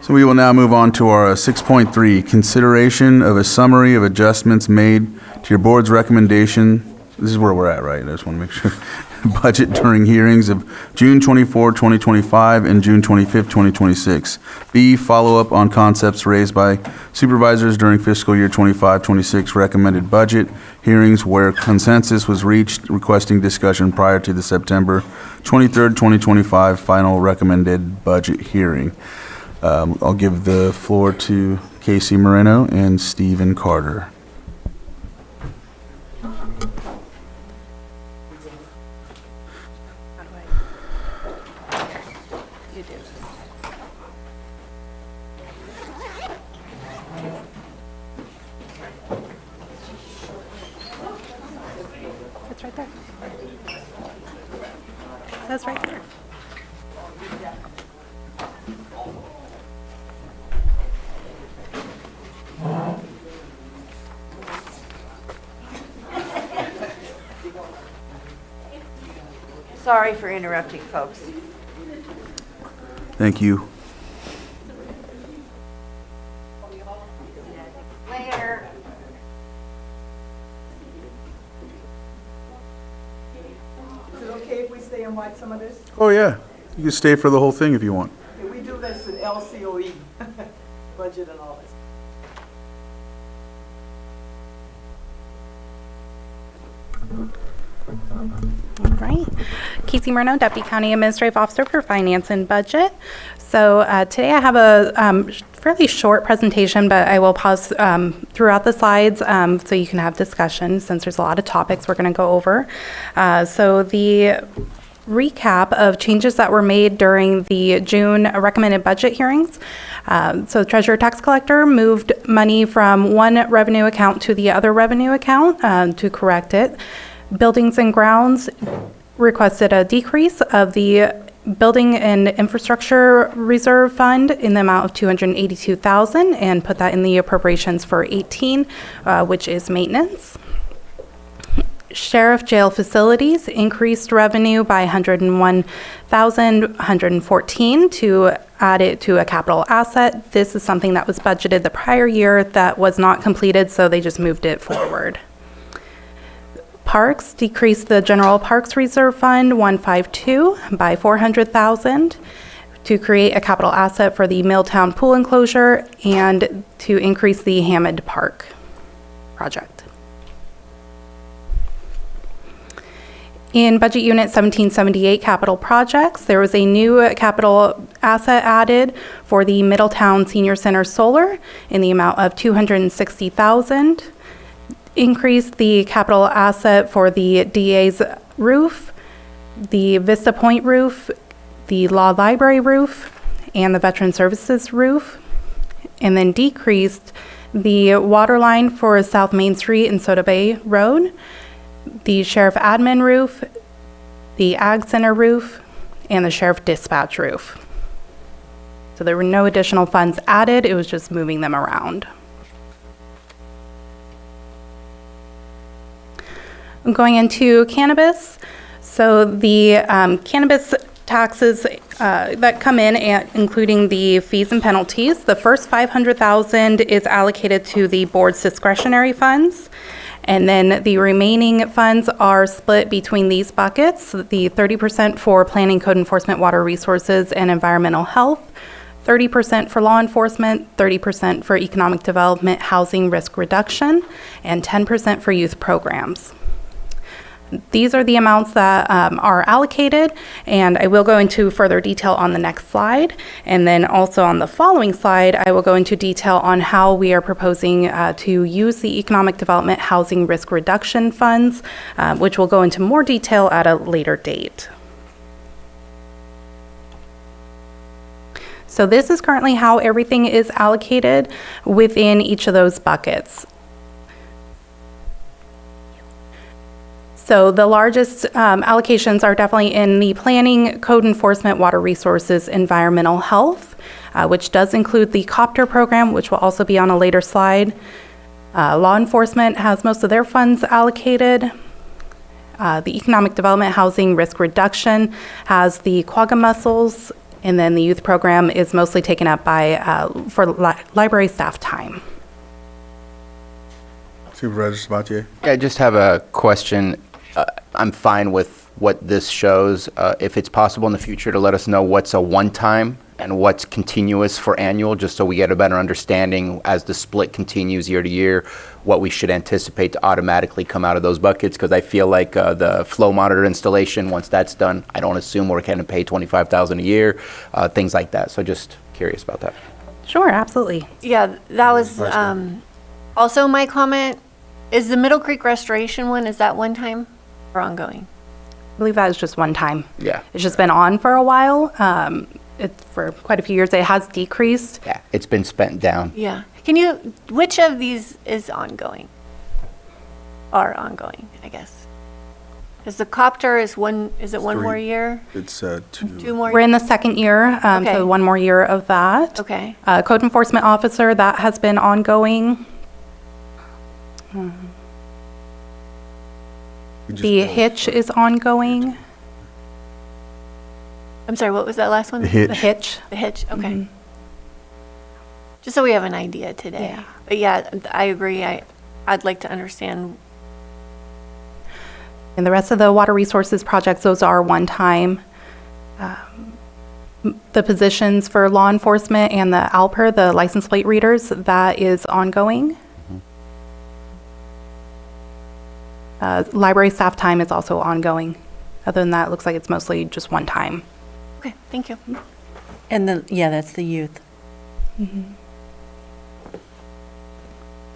So we will now move on to our 6.3, consideration of a summary of adjustments made to your board's recommendation. This is where we're at, right? I just want to make sure. Budget during hearings of June 24, 2025 and June 25, 2026. B, follow-up on concepts raised by supervisors during fiscal year 25-26 recommended budget hearings where consensus was reached requesting discussion prior to the September 23rd, 2025 final recommended budget hearing. I'll give the floor to Casey Moreno and Stephen Carter. It's right there. It says right there. Sorry for interrupting, folks. Thank you. Later. Is it okay if we stay and watch some of this? Oh, yeah. You can stay for the whole thing if you want. Okay, we do this in LCOE, budget and all this. All right. Casey Moreno, Deputy County Administrative Officer for Finance and Budget. So today I have a fairly short presentation, but I will pause throughout the slides so you can have discussion since there's a lot of topics we're going to go over. So the recap of changes that were made during the June recommended budget hearings. So the Treasurer Tax Collector moved money from one revenue account to the other revenue account to correct it. Buildings and Grounds requested a decrease of the Building and Infrastructure Reserve Fund in the amount of $282,000 and put that in the appropriations for 18, which is maintenance. Sheriff Jail Facilities increased revenue by $101,114 to add it to a capital asset. This is something that was budgeted the prior year that was not completed, so they just moved it forward. Parks decreased the General Parks Reserve Fund 152 by $400,000 to create a capital asset for the Milltown Pool enclosure and to increase the Hammond Park project. In Budget Unit 1778 capital projects, there was a new capital asset added for the Middletown Senior Center Solar in the amount of $260,000. Increased the capital asset for the DA's roof, the Vista Point roof, the Law Library roof, and the Veteran Services roof, and then decreased the water line for South Main Street and Soda Bay Road, the Sheriff Admin roof, the Ag Center roof, and the Sheriff Dispatch roof. So there were no additional funds added, it was just moving them around. Going into cannabis, so the cannabis taxes that come in, including the fees and penalties, the first $500,000 is allocated to the board's discretionary funds, and then the remaining funds are split between these buckets: the 30% for planning, code enforcement, water resources, and environmental health, 30% for law enforcement, 30% for economic development, housing risk reduction, and 10% for youth programs. These are the amounts that are allocated, and I will go into further detail on the next slide. And then also on the following slide, I will go into detail on how we are proposing to use the Economic Development Housing Risk Reduction Funds, which will go into more detail at a later date. So this is currently how everything is allocated within each of those buckets. So the largest allocations are definitely in the planning, code enforcement, water resources, environmental health, which does include the COPTER program, which will also be on a later slide. Law enforcement has most of their funds allocated. The economic development housing risk reduction has the Quagga Mussels And then the youth program is mostly taken up by, for library staff time. Supervisor Sabatier? Yeah, I just have a question. I'm fine with what this shows. If it's possible in the future to let us know what's a one-time and what's continuous for annual, just so we get a better understanding as the split continues year to year, what we should anticipate to automatically come out of those buckets, because I feel like the flow monitor installation, once that's done, I don't assume we're going to pay $25,000 a year, things like that. So just curious about that. Sure, absolutely. Yeah, that was also my comment. Is the Middle Creek Restoration one, is that one time or ongoing? I believe that is just one time. Yeah. It's just been on for a while. It's for quite a few years. It has decreased. Yeah, it's been spent down. Yeah. Which of these is ongoing? Are ongoing, I guess. Because the copter is one more year? It's 2. 2 more? We're in the second year, Okay. so one more year of that. Okay. Code enforcement officer, that has been ongoing. The hitch is ongoing. I'm sorry, what was that last one? The hitch. The hitch. The hitch, okay. Just so we have an idea today. Yeah. But yeah, I agree. I'd like to understand. And the rest of the water resources projects, those are one time. The positions for law enforcement and the ALPR, the license plate readers, that is ongoing. Library staff time is also ongoing. Other than that, it looks like it's mostly just one time. Okay, thank you. And then, yeah, that's the youth.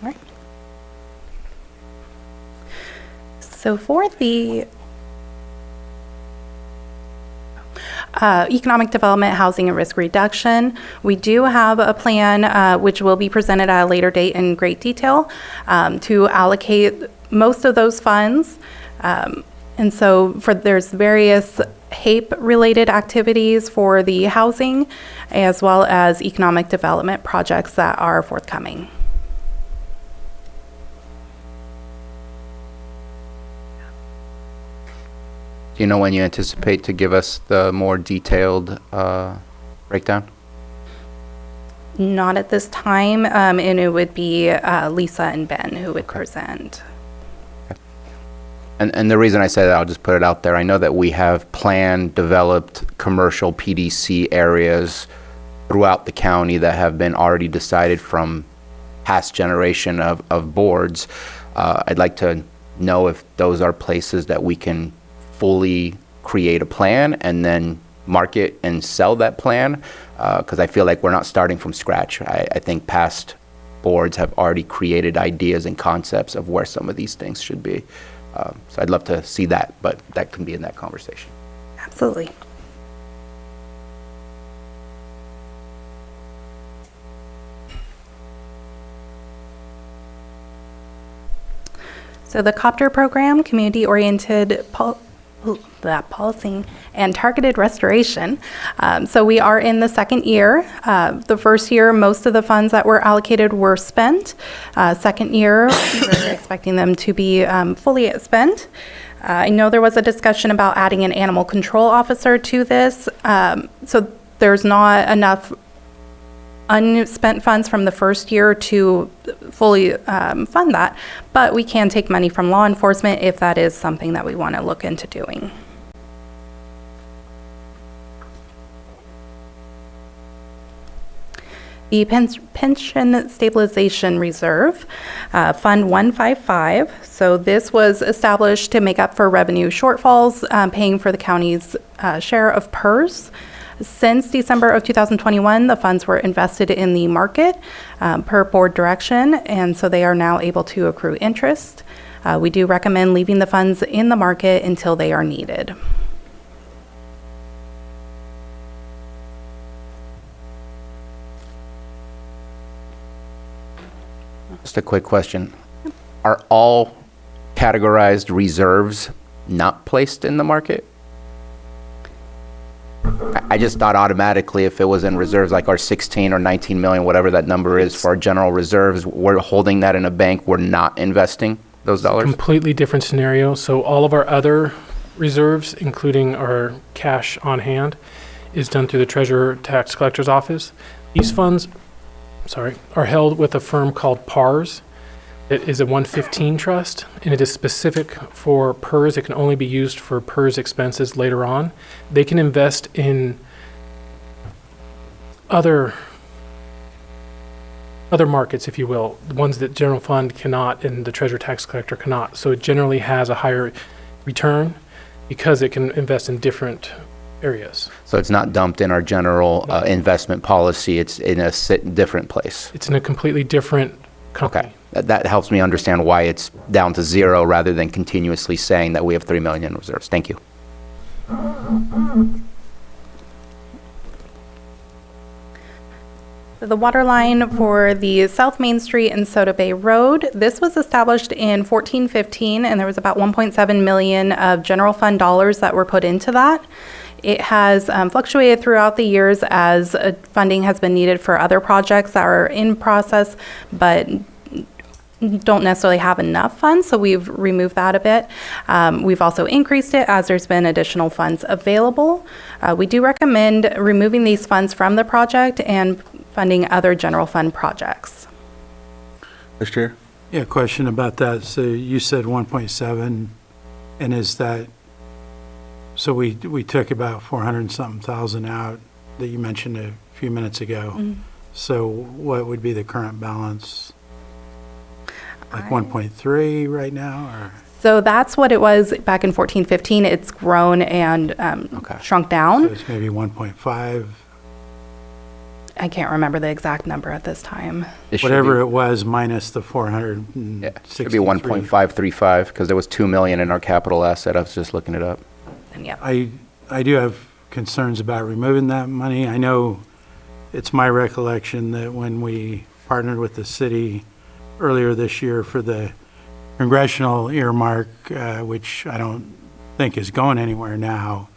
Right. So for the economic development, housing, and risk reduction, we do have a plan which will be presented at a later date in great detail to allocate most of those funds. And so there's various HAPE-related activities for the housing, as well as economic development projects that are forthcoming. Do you know when you anticipate to give us the more detailed breakdown? Not at this time, and it would be Lisa and Ben who would present. And the reason I say that, I'll just put it out there. I know that we have planned, developed commercial PDC areas throughout the county that have been already decided from past generation of boards. I'd like to know if those are places that we can fully create a plan and then market and sell that plan, because I feel like we're not starting from scratch. I think past boards have already created ideas and concepts of where some of these things should be. So I'd love to see that, but that can be in that conversation. Absolutely. So the COPTER program, community-oriented policing and targeted restoration. So we are in the second year. The first year, most of the funds that were allocated were spent. Second year, we're expecting them to be fully spent. I know there was a discussion about adding an animal control officer to this. So there's not enough unspent funds from the first year to fully fund that, but we can take money from law enforcement if that is something that we want to look into doing. The Pension Stabilization Reserve, Fund 155. So this was established to make up for revenue shortfalls, paying for the county's share of PERS. Since December of 2021, the funds were invested in the market per board direction, and so they are now able to accrue interest. We do recommend leaving the funds in the market until they are needed. Just a quick question. Are all categorized reserves not placed in the market? I just thought automatically if it was in reserves like our 16 or 19 million, whatever that number is for our general reserves, we're holding that in a bank, we're not investing those dollars? Completely different scenario. So all of our other reserves, including our cash on hand, is done through the Treasurer Tax Collector's Office. These funds, are held with a firm called PARS. It is a 115 trust, and it is specific for PERS. It can only be used for PERS expenses later on. They can invest in other markets, if you will, the ones that general fund cannot and the treasurer tax collector cannot. So it generally has a higher return because it can invest in different areas. So it's not dumped in our general investment policy. It's in a different place. It's in a completely different company. Okay. That helps me understand why it's down to 0 rather than continuously saying that we have 3 million in reserves. Thank you. The water line for the South Main Street and Soda Bay Road, this was established in 1415, and there was about 1.7 million of general fund dollars that were put into that. It has fluctuated throughout the years as funding has been needed for other projects that are in process, but don't necessarily have enough funds, so we've removed that a bit. We've also increased it as there's been additional funds available. We do recommend removing these funds from the project and funding other general fund projects. Vice Chair? Yeah, question about that. So you said 1.7, and is that, so we took about 400 and something thousand out that you mentioned a few minutes ago. So what would be the current balance? Like 1.3 right now, or? So that's what it was back in 1415. It's grown and shrunk So down. it's maybe 1.5, I can't remember the exact number at this time. It should whatever be, it was minus the 463. yeah, it should be 1.535 because there was 2 million in our capital asset. I was just looking it up. And yeah. I do have concerns about removing that money. I know it's my recollection that when we partnered with the city earlier this year for the congressional earmark, which I don't think is going anywhere now,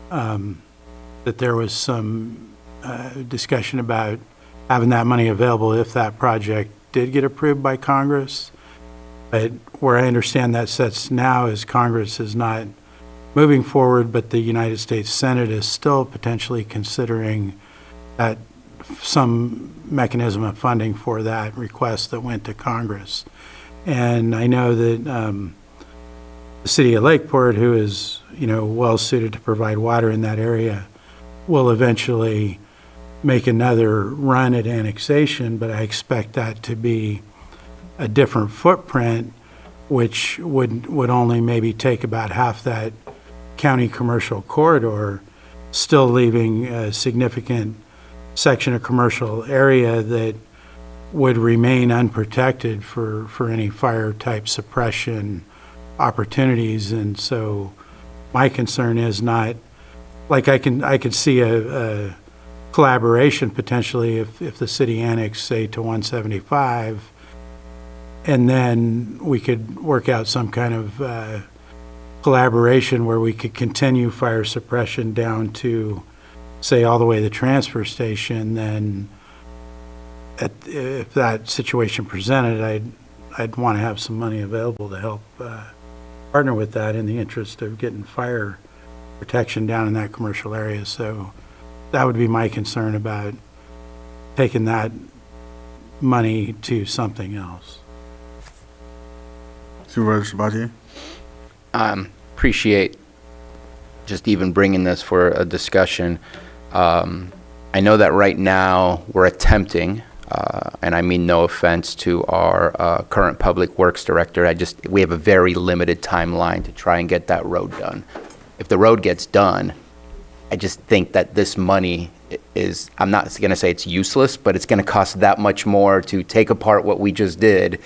that there was some discussion about having that money available if that project did get approved by Congress. But where I understand that sets now is Congress is not moving forward, but the United States Senate is still potentially considering that some mechanism of funding for that request that went to Congress. And I know that the city of Lakeport, who is, well suited to provide water in that area, will eventually make another run at annexation, but I expect that to be a different footprint, which would only maybe take about half that county commercial corridor, still leaving a significant section of commercial area that would remain unprotected for any fire type suppression opportunities. And so my concern is not, like I could see a collaboration potentially if the city annexed, say, to 175, and then we could work out some kind of collaboration where we could continue fire suppression down to, say, all the way to the transfer station. Then if that situation presented, I'd want to have some money available to help partner with that in the interest of getting fire protection down in that commercial area. So that would be my concern about taking that money to something else. Supervisor Sabatier? Appreciate just even bringing this for a discussion. I know that right now we're attempting, and I mean no offense to our current public works director, we have a very limited timeline to try and get that road done. If the road gets done, I just think that this money is, I'm not going to say it's useless, but it's going to cost that much more to take apart what we just did,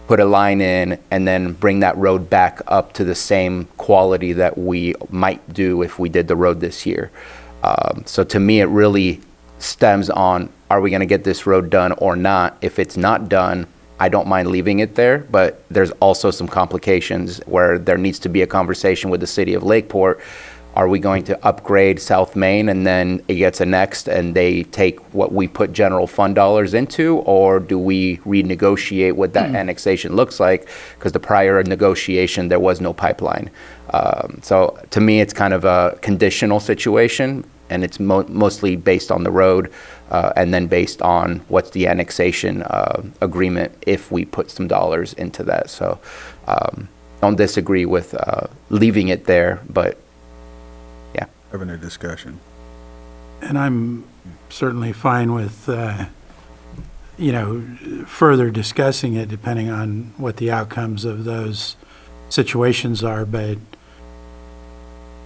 put a line in, and then bring that road back up to the same quality that we might do if we did the road this year. So to me, it really stems on, are we going to get this road done or not? If it's not done, I don't mind leaving it there, but there's also some complications where there needs to be a conversation with the city of Lakeport. Are we going to upgrade South Main and then it gets annexed and they take what we put general fund dollars into, or do we renegotiate what that annexation looks like? Because the prior negotiation, there was no pipeline. So to me, it's kind of a conditional situation, and it's mostly based on the road, and then based on what's the annexation agreement if we put some dollars into that. So don't disagree with leaving it there, but yeah. Having a discussion. And I'm certainly fine with, further discussing it depending on what the outcomes of those situations are. But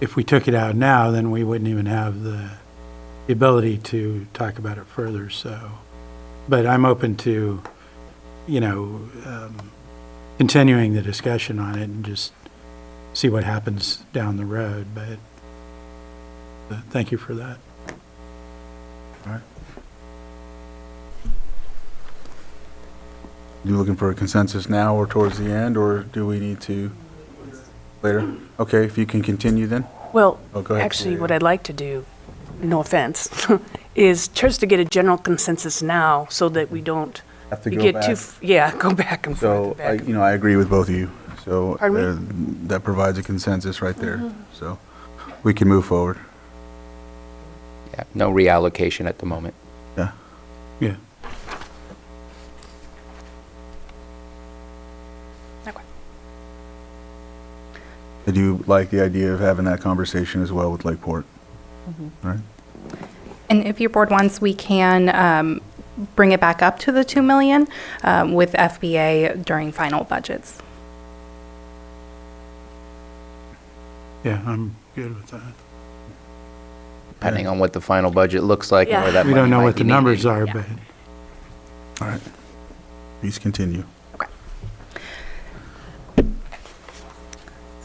if we took it out now, then we wouldn't even have the ability to talk about it further. So, but I'm open to, continuing the discussion on it and just see what happens down the road. But thank you for that. All right. You looking for a consensus now or towards the end, or do we need to later? Okay, if you can continue then. Well, Oh, go ahead. actually, what I'd like to do, no offense, is just to get a general consensus now so that we don't Have to you go get back. go back and So, forth. back. I agree with both of you. So Pardon that provides a consensus right there. So we can move forward. Yeah, no reallocation at the moment. Yeah. Yeah. Okay. I do like the idea of having that conversation as well with Lakeport. Right? And if your board wants, we can bring it back up to the 2 million with FBA during final budgets. Yeah, I'm good with that. Depending on what the final budget looks like and where that We money don't know might what be the numbers needed. are, Yeah. but All right. Please continue.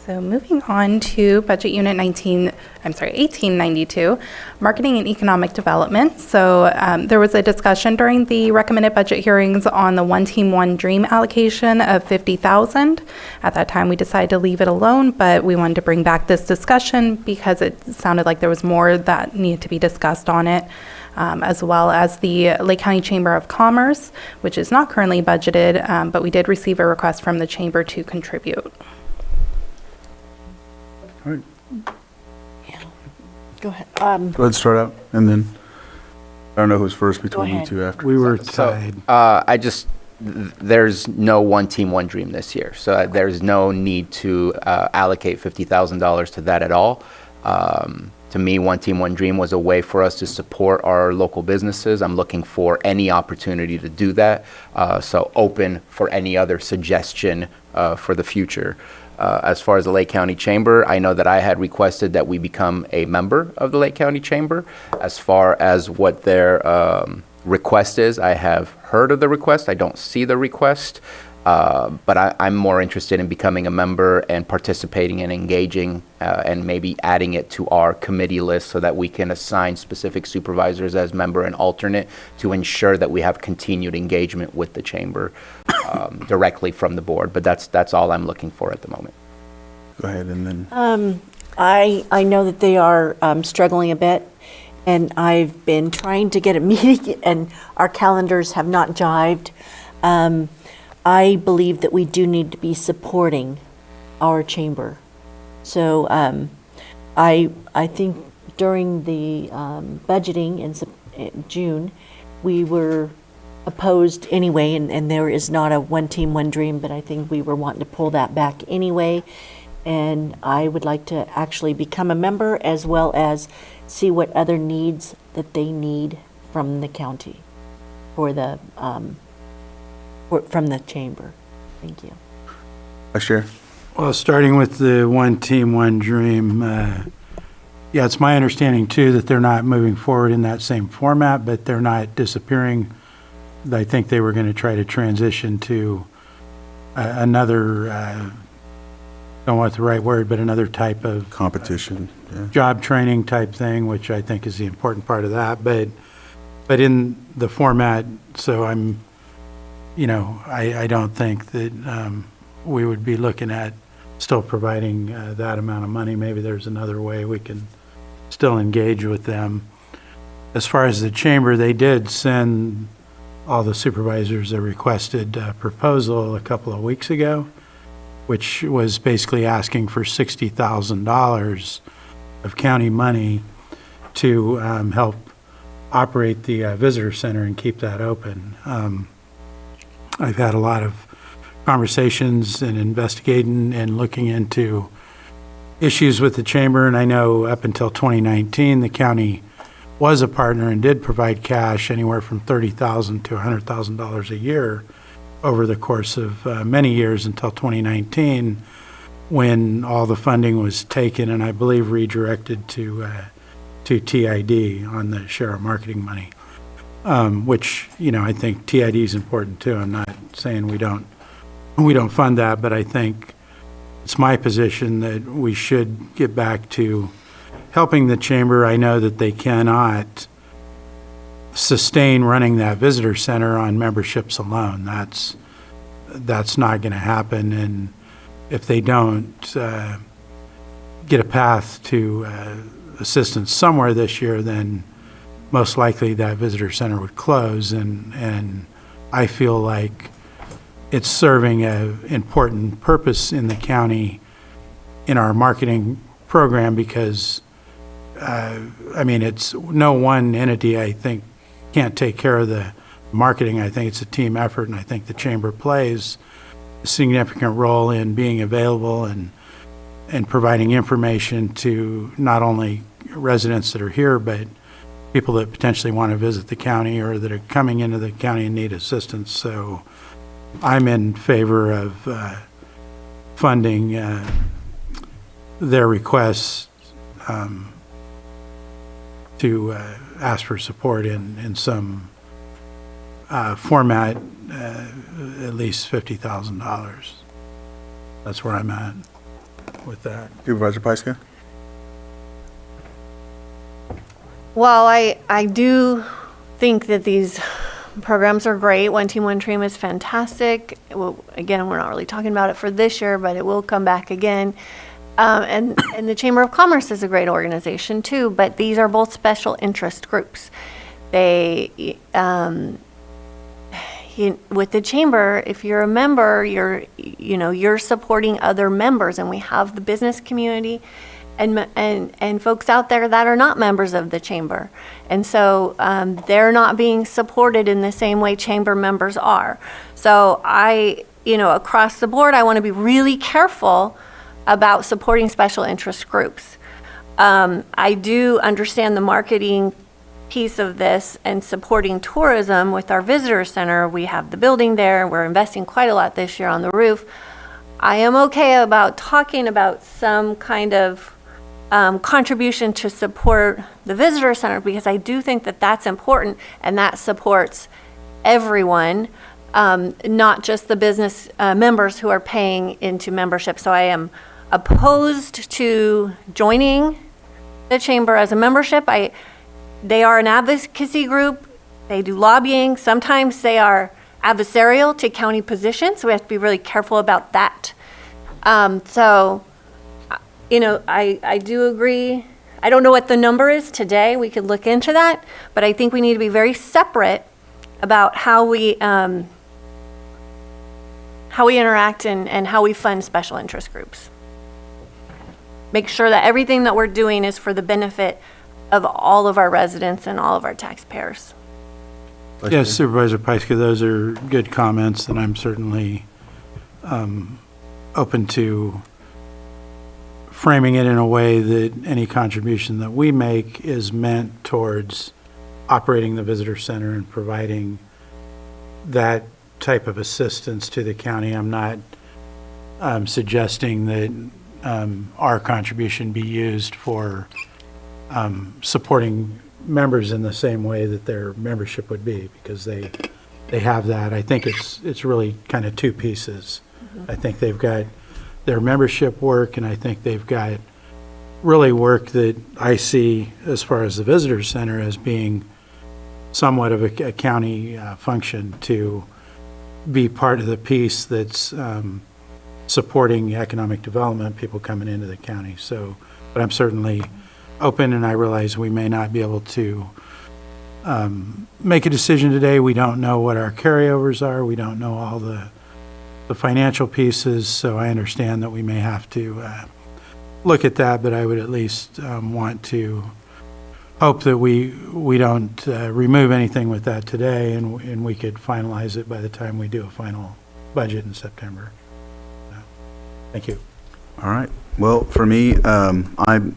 So moving on to Budget Unit 1892, Marketing and Economic Development. So there was a discussion during the recommended budget hearings on the One Team One Dream allocation of $50,000. At that time, we decided to leave it alone, but we wanted to bring back this discussion because it sounded like there was more that needed to be discussed on it, as well as the Lake County Chamber of Commerce, which is not currently budgeted, but we did receive a request from the chamber to contribute. All right. Go ahead. Go ahead, start out, and then, I don't know who's first between you ahead. two after. we were So, tied. there's no One Team, One Dream this year. So there's no need to allocate $50,000 to that at all. To me, One Team, One Dream was a way for us to support our local businesses. I'm looking for any opportunity to do that. So open for any other suggestion for the future. As far as the Lake County Chamber, I know that I had requested that we become a member of the Lake County Chamber. As far as what their request is, I have heard of the request. I don't see the request, but I'm more interested in becoming a member and participating and engaging and maybe adding it to our committee list so that we can assign specific supervisors as member and alternate to ensure that we have continued engagement with the chamber directly from the board. But that's all I'm looking for at the moment. Go ahead, and then, I know that they are struggling a bit, and I've been trying to get a meeting, and our calendars have not jived. I believe that we do need to be supporting our chamber. So I think during the budgeting in June, we were opposed anyway, and there is not a One Team, One Dream, but I think we were wanting to pull that back anyway. And I would like to actually become a member as well as see what other needs that they need from the county for the, from the chamber. Thank you. I share. Well, starting with the One Team, One Dream, yeah, it's my understanding too that they're not moving forward in that same format, but they're not disappearing. I think they were going to try to transition to another, don't want the right word, but another type of Competition, yeah. job training type thing, which I think is the important part of that. But in the format, so I'm, I don't think that we would be looking at still providing that amount of money. Maybe there's another way we can still engage with them. As far as the chamber, they did send all the supervisors a requested proposal a couple of weeks ago, which was basically asking for $60,000 of county money to help operate the visitor center and keep that open. I've had a lot of conversations and investigating and looking into issues with the chamber, and I know up until 2019, the county was a partner and did provide cash anywhere from $30,000 to $100,000 a year over the course of many years until 2019, when all the funding was taken and I believe redirected to TID on the share of marketing money, which, I think TID is important too. I'm not saying we don't fund that, but I think it's my position that we should get back to helping the chamber. I know that they cannot sustain running that visitor center on memberships alone. That's not going to happen, and if they don't get a path to assistance somewhere this year, then most likely that visitor center would close, and I feel like it's serving an important purpose in the county in our marketing program, because it's no one entity, I think, can't take care of the marketing. I think it's a team effort, and I think the chamber plays a significant role in being available and providing information to not only residents that are here, but people that potentially want to visit the county or that are coming into the county and need assistance. So I'm in favor of funding their requests to ask for support in some format, at least $50,000. That's where I'm at with that. Supervisor Pyska? Well, I do think that these programs are great. One Team, One Dream is fantastic. Again, we're not really talking about it for this year, but it will come back again. And the Chamber of Commerce is a great organization too, but these are both special interest groups. They, with the chamber, if you're a member, you're supporting other members, and we have the business community and folks out there that are not members of the chamber. And so they're not being supported in the same way chamber members are. So across the board, I want to be really careful about supporting special interest groups. I do understand the marketing piece of this and supporting tourism with our visitor center. We have the building there. We're investing quite a lot this year on the roof. I am okay about talking about some kind of contribution to support the visitor center, because I do think that that's important, and that supports everyone, not just the business members who are paying into membership. So I am opposed to joining the chamber as a membership. They are an advocacy group. They do lobbying. Sometimes they are adversarial to county positions, so we have to be really careful about that. I do agree. I don't know what the number is today. We could look into that, but I think we need to be very separate about how we interact and how we fund special interest groups. Make sure that everything that we're doing is for the benefit of all of our residents and all of our taxpayers. Yes, Supervisor Pyska, those are good comments, and I'm certainly open to framing it in a way that any contribution that we make is meant towards operating the visitor center and providing that type of assistance to the county. I'm not suggesting that our contribution be used for supporting members in the same way that their membership would be, because they have that. I think it's really kind of two pieces. I think they've got their membership work, and I think they've got really work that I see as far as the visitor center as being somewhat of a county function to be part of the piece that's supporting economic development, people coming into the county. So, but I'm certainly open, and I realize we may not be able to make a decision today. We don't know what our carryovers are. We don't know all the financial pieces, so I understand that we may have to look at that, but I would at least want to hope that we don't remove anything with that today, and we could finalize it by the time we do a final budget in September. So, thank you. All right. Well, for me, I'm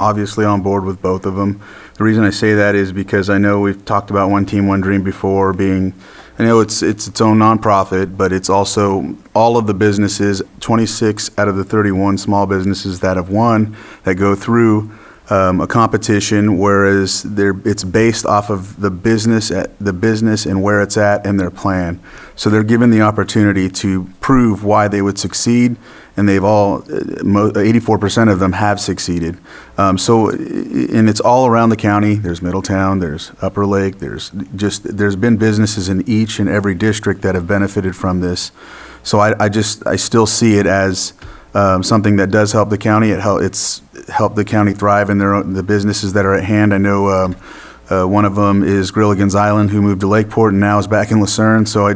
obviously on board with both of them. The reason I say that is because I know we've talked about One Team, One Dream before being, I know it's its own nonprofit, but it's also all of the businesses, 26 out of the 31 small businesses that have won, that go through a competition, whereas it's based off of the business and where it's at and their plan. So they're given the opportunity to prove why they would succeed, and they've all, 84% of them have succeeded. And it's all around the county. There's Middletown, there's Upper Lake, there's been businesses in each and every district that have benefited from this. So I still see it as something that does help the county. It's helped the county thrive in the businesses that are at hand. I know one of them is Grilligan's Island, who moved to Lakeport and now is back in Lucerne. So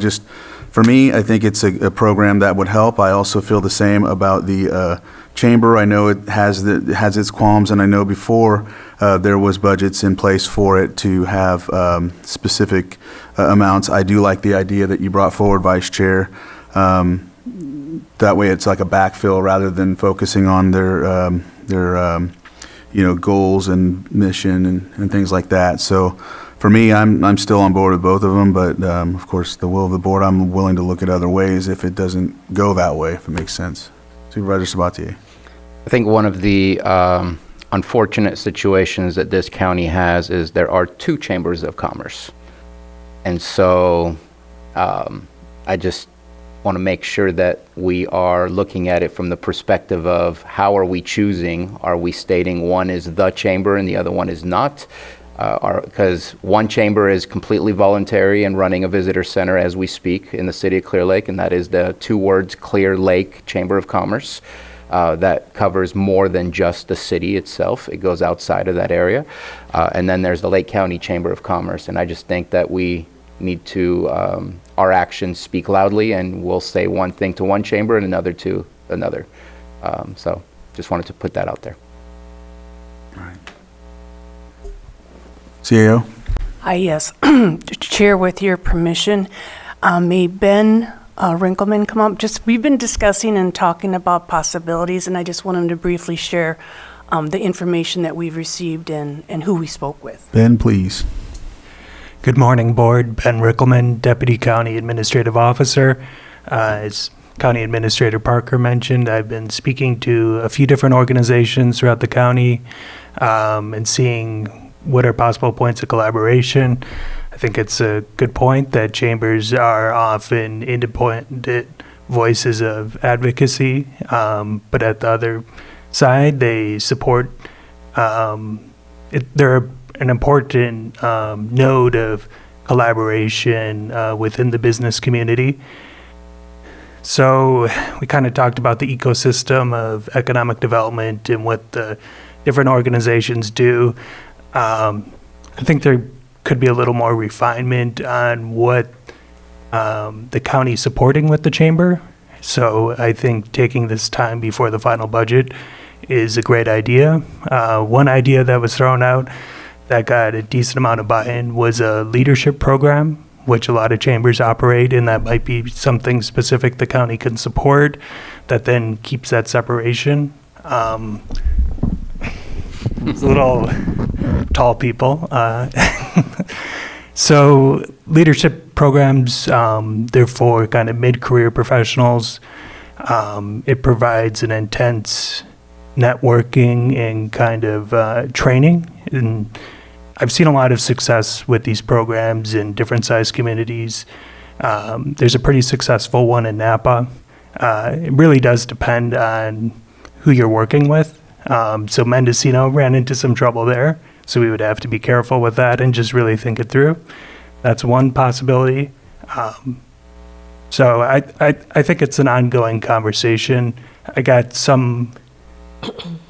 for me, I think it's a program that would help. I also feel the same about the chamber. I know it has its qualms, and I know before there was budgets in place for it to have specific amounts. I do like the idea that you brought forward, Vice Chair. That way, it's like a backfill rather than focusing on their goals and mission and things like that. So, for me, I'm still on board with both of them, but of course, the will of the board, I'm willing to look at other ways if it doesn't go that way, if it makes sense. Supervisor Sabatier. I think one of the unfortunate situations that this county has is there are two chambers of commerce. And so I just want to make sure that we are looking at it from the perspective of how are we choosing? Are we stating one is the chamber and the other one is not? Because one chamber is completely voluntary and running a visitor center as we speak in the city of Clear Lake, and that is the two words Clear Lake Chamber of Commerce. That covers more than just the city itself. It goes outside of that area. And then there's the Lake County Chamber of Commerce, and I just think that we need to, our actions speak loudly, and we'll say one thing to one chamber and another to another. So just wanted to put that out there. All right. CAO? Yes. Chair, with your permission, may Ben Rinkelman come up? We've been discussing and talking about possibilities, and I just want him to briefly share the information that we've received and who we spoke with. Ben, please. Good morning, Board. Ben Rickelman, Deputy County Administrative Officer. As County Administrator Parker mentioned, I've been speaking to a few different organizations throughout the county and seeing what are possible points of collaboration. I think it's a good point that chambers are often independent voices of advocacy, but at the other side, they support, they're an important node of collaboration within the business community. So we kind of talked about the ecosystem of economic development and what the different organizations do. I think there could be a little more refinement on what the county is supporting with the chamber. So I think taking this time before the final budget is a great idea. One idea that was thrown out that got a decent amount of buy-in was a leadership program, which a lot of chambers operate, and that might be something specific the county can support that then keeps that separation. It's a little tall people. So leadership programs, they're for kind of mid-career professionals. It provides an intense networking and kind of training. And I've seen a lot of success with these programs in different size communities. There's a pretty successful one in Napa. It really does depend on who you're working with. So Mendocino ran into some trouble there. So we would have to be careful with that and just really think it through. That's one possibility. So I think it's an ongoing conversation. I got some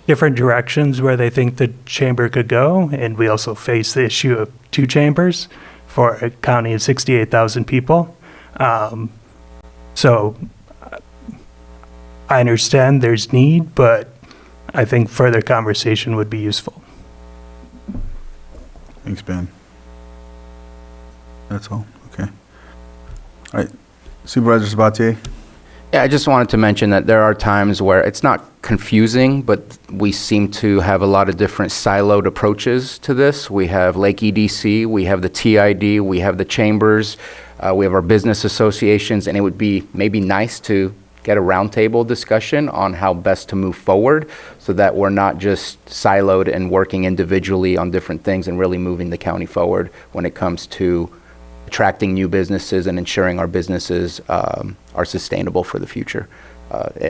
different directions where they think the chamber could go, and we also face the issue of two chambers for a county of 68,000 people. So I understand there's need, but I think further conversation would be useful. Thanks, Ben. That's all, okay. All right, Supervisor Sabatier? Yeah, I just wanted to mention that there are times where it's not confusing, but we seem to have a lot of different siloed approaches to this. We have Lake EDC, we have the TID, we have the chambers, we have our business associations, and it would be maybe nice to get a roundtable discussion on how best to move forward so that we're not just siloed and working individually on different things and really moving the county forward when it comes to attracting new businesses and ensuring our businesses are sustainable for the future.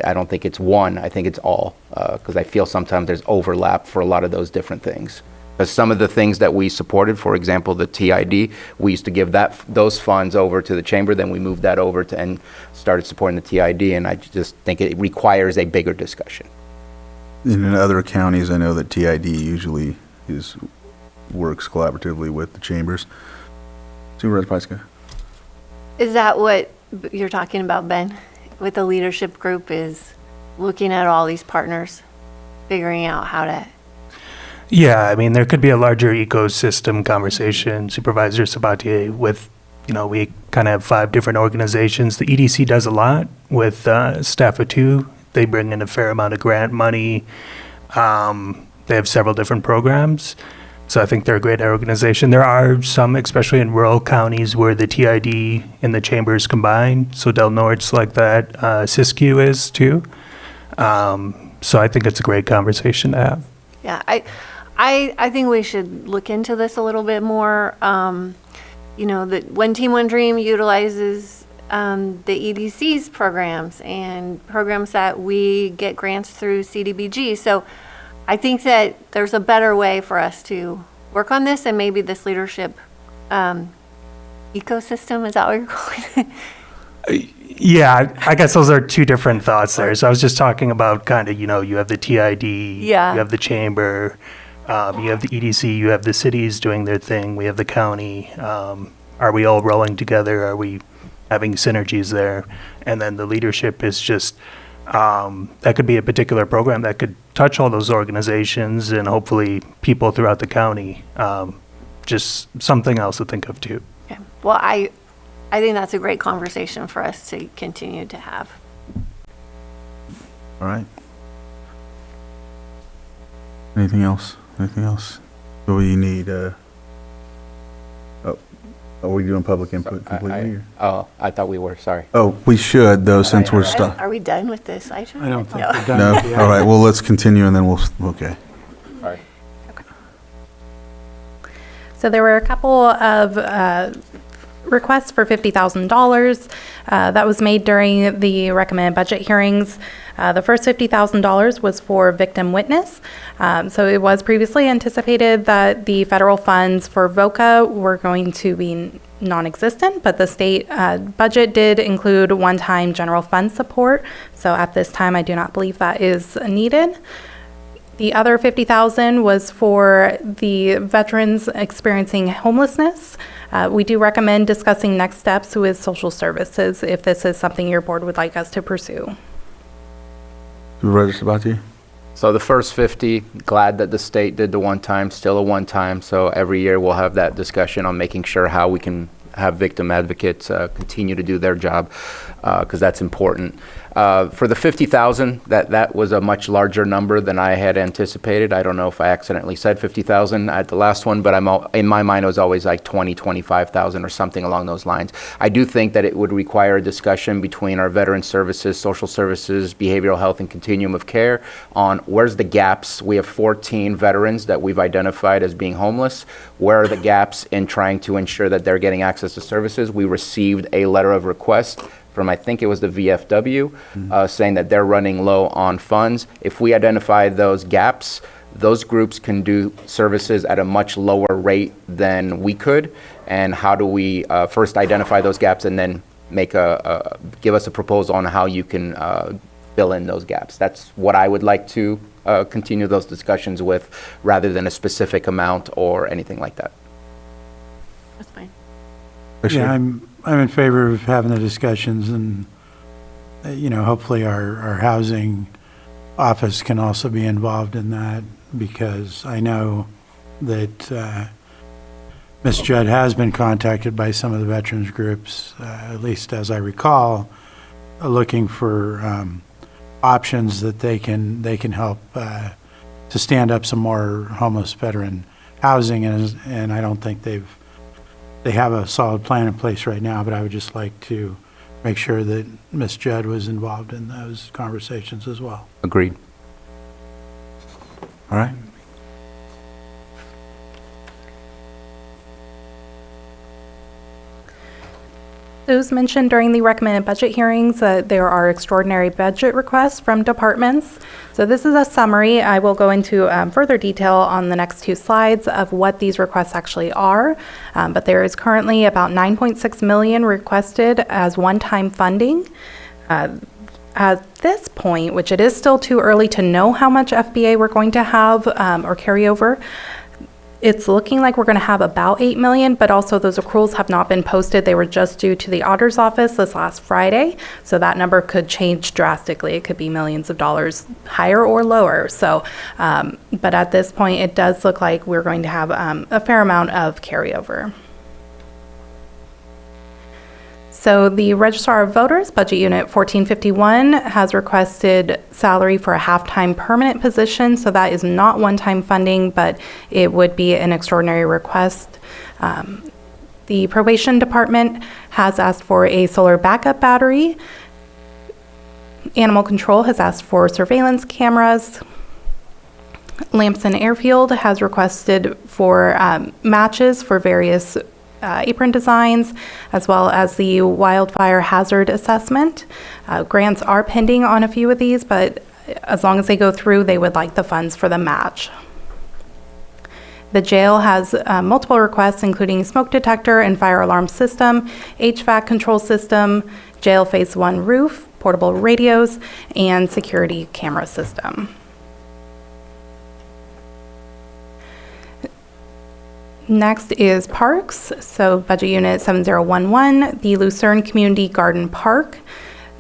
I don't think it's one, I think it's all, because I feel sometimes there's overlap for a lot of those different things. Because some of the things that we supported, for example, the TID, we used to give those funds over to the chamber, then we moved that over to and started supporting the TID, and I just think it requires a bigger discussion. In other counties, I know that TID usually works collaboratively with the chambers. Supervisor Pyska? Is that what you're talking about, Ben? With the leadership group is looking at all these partners, figuring out how to. Yeah, I mean, there could be a larger ecosystem conversation, Supervisor Sabatier, with, we kind of have 5 different organizations. The EDC does a lot with Staff of 2. They bring in a fair amount of grant money. They have several different programs. So I think they're a great organization. There are some, especially in rural counties, where the TID and the chambers combine. So Del Norte's like that. Siskiyou is too. So I think it's a great conversation to have. Yeah, I think we should look into this a little bit more. That One Team, One Dream utilizes the EDC's programs and programs that we get grants through CDBG. So I think that there's a better way for us to work on this, and maybe this leadership ecosystem, is that what you're calling it? Yeah, I guess those are 2 different thoughts there. So I was just talking about kind of, you have the TID, you have the chamber, you have the EDC, you have the cities doing their thing, we have the county. Are we all rolling together? Are we having synergies there? And then the leadership is just, that could be a particular program that could touch all those organizations and hopefully people throughout the county. Just something else to think of too. Okay. Well, I think that's a great conversation for us to continue to have. All right. Anything else? Anything else? Do we need, are we doing public input completely? Oh, I thought we were, sorry. Oh, we should though, since we're stuck. Are we done with this item? I don't think No. we're done. No? with the All right, item. well, let's continue and then okay. All right. So there were a couple of requests for $50,000 that was made during the recommended budget hearings. The first $50,000 was for victim witness. So it was previously anticipated that the federal funds for VOCA were going to be non-existent, but the state budget did include one-time general fund support. So at this time, I do not believe that is needed. The other $50,000 was for the veterans experiencing homelessness. We do recommend discussing next steps with social services if this is something your board would like us to pursue. Supervisor Sabatier? So the first 50, glad that the state did the one-time, still a one-time. So every year we'll have that discussion on making sure how we can have victim advocates continue to do their job, because that's important. For the 50,000, that was a much larger number than I had anticipated. I don't know if I accidentally said 50,000 at the last one, but in my mind it was always like 20, 25,000 or something along those lines. I do think that it would require a discussion between our veteran services, social services, behavioral health, and continuum of care on where's the gaps. We have 14 veterans that we've identified as being homeless. Where are the gaps in trying to ensure that they're getting access to services? We received a letter of request from, I think it was the VFW, saying that they're running low on funds. If we identify those gaps, those groups can do services at a much lower rate than we could. And how do we first identify those gaps and then give us a proposal on how you can fill in those gaps? That's what I would like to continue those discussions with, rather than a specific amount or anything like that. That's fine. Yeah, I'm in favor of having the discussions, and, hopefully our housing office can also be involved in that, because I know that Ms. Judd has been contacted by some of the veterans groups, at least as I recall, looking for options that they can help to stand up some more homeless veteran housing, and I don't think they have a solid plan in place right now, but I would just like to make sure that Ms. Judd was involved in those conversations as well. Agreed. All right. As mentioned during the recommended budget hearings, there are extraordinary budget requests from departments. So this is a summary. I will go into further detail on the next 2 slides of what these requests actually are. But there is currently about $9.6 million requested as one-time funding. At this point, which it is still too early to know how much FBA we're going to have or carry over, it's looking like we're going to have about $8 million, but also those accruals have not been posted. They were just due to the auditor's office this last Friday, so that number could change drastically. It could be millions of dollars higher or lower. So, but at this point, it does look like we're going to have a fair amount of carryover. So the Registrar of Voters, Budget Unit 1451, has requested salary for a half-time permanent position. So that is not one-time funding, but it would be an extraordinary request. The Probation Department has asked for a solar backup battery. Animal Control has asked for surveillance cameras. Lamson Airfield has requested for matches for various apron designs, as well as the wildfire hazard assessment. Grants are pending on a few of these, but as long as they go through, they would like the funds for the match. The jail has multiple requests, including smoke detector and fire alarm system, HVAC control system, jail phase 1 roof, portable radios, and security camera system. Next is parks. So Budget Unit 7011, the Lucerne Community Garden Park,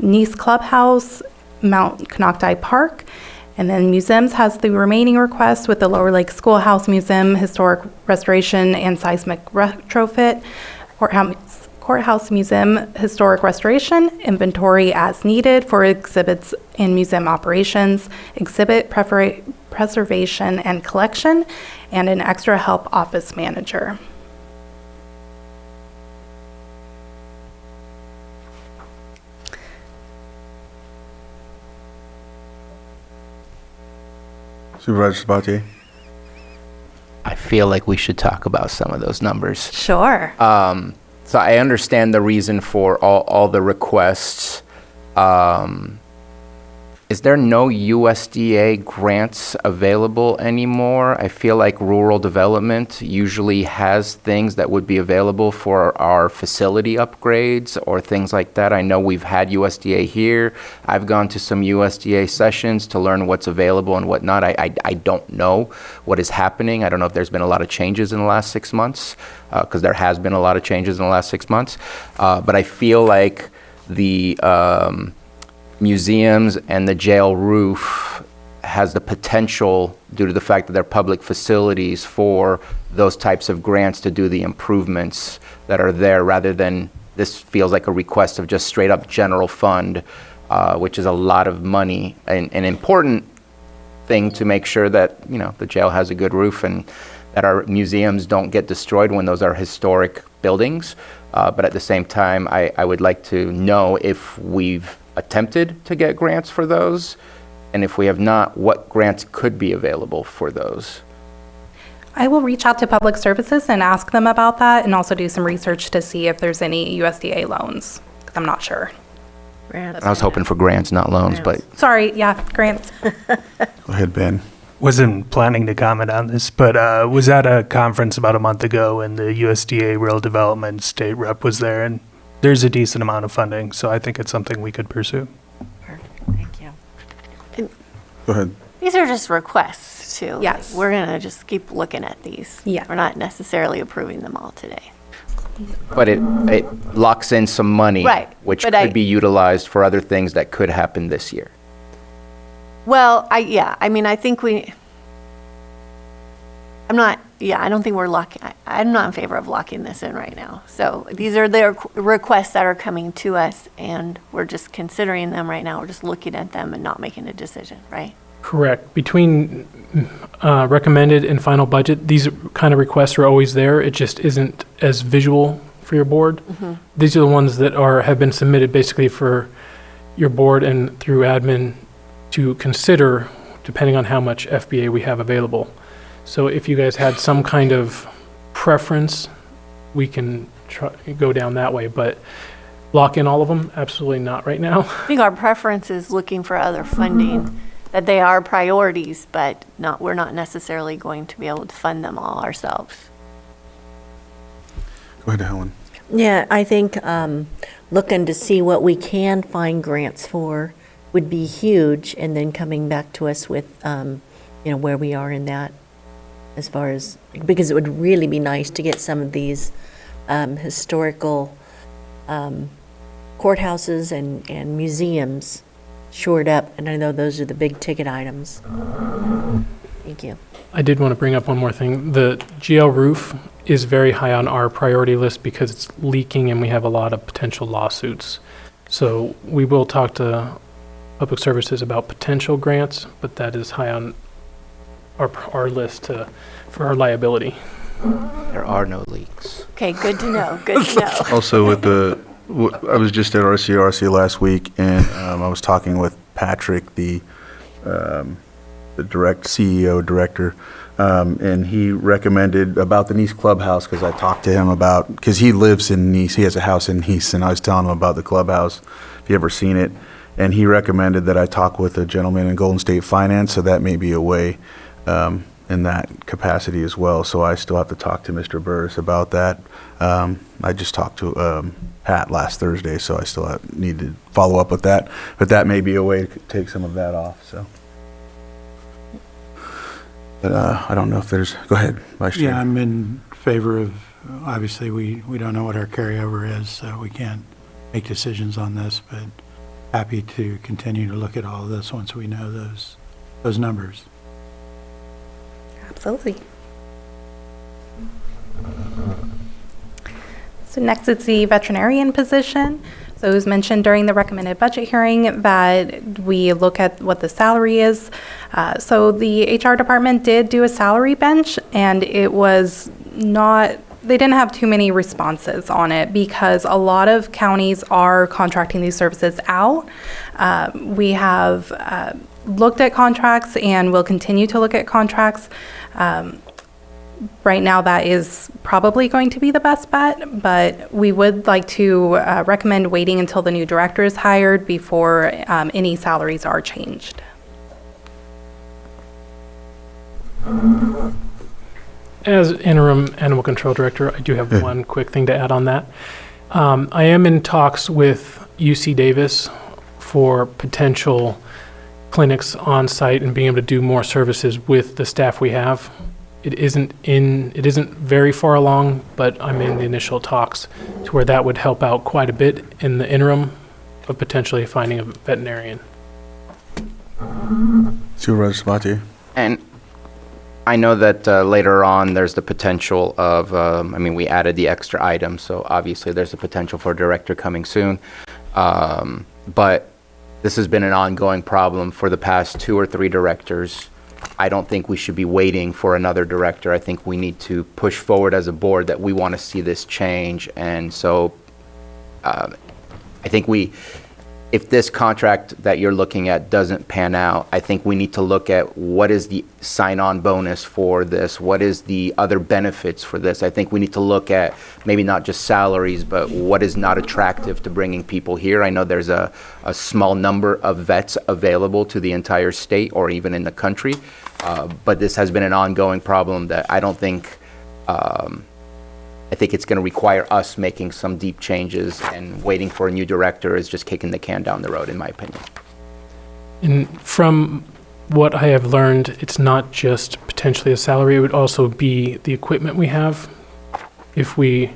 Nice Clubhouse, Mount Konocti Park, and then museums has the remaining requests with the Lower Lake Schoolhouse Museum, historic restoration and seismic retrofit, Courthouse Museum, historic restoration, inventory as needed for exhibits and museum operations, exhibit preservation and collection, and an extra help office manager. Supervisor Sabatier? I feel like we should talk about some of those numbers. Sure. So I understand the reason for all the requests. Is there no USDA grants available anymore? I feel like rural development usually has things that would be available for our facility upgrades or things like that. I know we've had USDA here. I've gone to some USDA sessions to learn what's available and whatnot. I don't know what is happening. I don't know if there's been a lot of changes in the last 6 months, because there has been a lot of changes in the last 6 months. But I feel like the museums and the jail roof has the potential, due to the fact that they're public facilities, for those types of grants to do the improvements that are there, rather than this feels like a request of just straight up general fund, which is a lot of money, and an important thing to make sure that, you know, the jail has a good roof and that our museums don't get destroyed when those are historic buildings. But at the same time, I would like to know if we've attempted to get grants for those, and if we have not, what grants could be available for those. I will reach out to Public Services and ask them about that, and also do some research to see if there's any USDA loans, because I'm not sure. I was hoping for grants, not loans, but Sorry, yeah, grants. Go ahead, Ben. Wasn't planning to comment on this, but was at a conference about a month ago, and the USDA Rural Development State Rep was there, and there's a decent amount of funding, so I think it's something we could pursue. Perfect, thank you. Go ahead. These are just requests too. Yes. We're gonna just keep looking at these. Yeah. We're not necessarily approving them all today. but it locks in some money, Right, which but could be utilized for other things that could happen this year. Well, I mean, I think I'm not I don't think we're I'm not in favor of locking this in right now. So these are the requests that are coming to us, and we're just considering them right now. We're just looking at them and not making a decision, right? Correct. Between recommended and final budget, these kind of requests are always there. It just isn't as visual for your board. These are the ones that have been submitted basically for your board and through admin to consider, depending on how much FBA we have available. So if you guys had some kind of preference, we can go down that way, but lock in all of them? Absolutely not right now. I think our preference is looking for other funding, that they are priorities, but we're not necessarily going to be able to fund them all ourselves. Go ahead, Helen. Yeah, I think looking to see what we can find grants for would be huge, and then coming back to us with, where we are in that, as far as, because it would really be nice to get some of these historical courthouses and museums shored up, and I know those are the big ticket items. Thank you. I did want to bring up one more thing. The GL roof is very high on our priority list because it's leaking and we have a lot of potential lawsuits. So we will talk to Public Services about potential grants, but that is high on our list for our liability. There are no leaks. Okay, good to know, good to know. Also, I was just at RCRC last week, and I was talking with Patrick, the CEO director, and he recommended about the Nice Clubhouse, because I talked to him because he lives in Nice, he has a house in Nice, and I was telling him about the clubhouse, if you ever seen it, and he recommended that I talk with a gentleman in Golden State Finance, so that may be a way in that capacity as well. So I still have to talk to Mr. Burris about that. I just talked to Pat last Thursday, so I still need to follow up with that. But that may be a way to take some of that off. So, but I don't know if there's. Go ahead, Vice Chair. Yeah, I'm in favor of. Obviously, we don't know what our carryover is, so we can't make decisions on this. But happy to continue to look at all of this once we know those numbers. Absolutely. So next is the veterinarian position. So it was mentioned during the recommended budget hearing that we look at what the salary is. So the HR department did do a salary bench, and it was not, they didn't have too many responses on it because a lot of counties are contracting these services out. We have looked at contracts and will continue to look at contracts. Right now, that is probably going to be the best bet, but we would like to recommend waiting until the new director is hired before any salaries are changed. As interim animal control director, I do have one quick thing to add on that. I am in talks with UC Davis for potential clinics on site and being able to do more services with the staff we have. It isn't very far along, but I'm in the initial talks to where that would help out quite a bit in the interim of potentially finding a veterinarian. Supervisor Sabatier. And I know that later on, there's the potential of, we added the extra item, so obviously there's the potential for a director coming soon. But this has been an ongoing problem for the past 2 or 3 directors. I don't think we should be waiting for another director. I think we need to push forward as a board that we want to see this change. And so I think if this contract that you're looking at doesn't pan out, I think we need to look at what is the sign-on bonus for this, what is the other benefits for this. I think we need to look at maybe not just salaries, but what is not attractive to bringing people here. I know there's a small number of vets available to the entire state or even in the country, but this has been an ongoing problem that I don't think I think it's going to require us making some deep changes, and waiting for a new director is just kicking the can down the road, in my opinion. And from what I have learned, it's not just potentially a salary, it would also be the equipment we have. If we,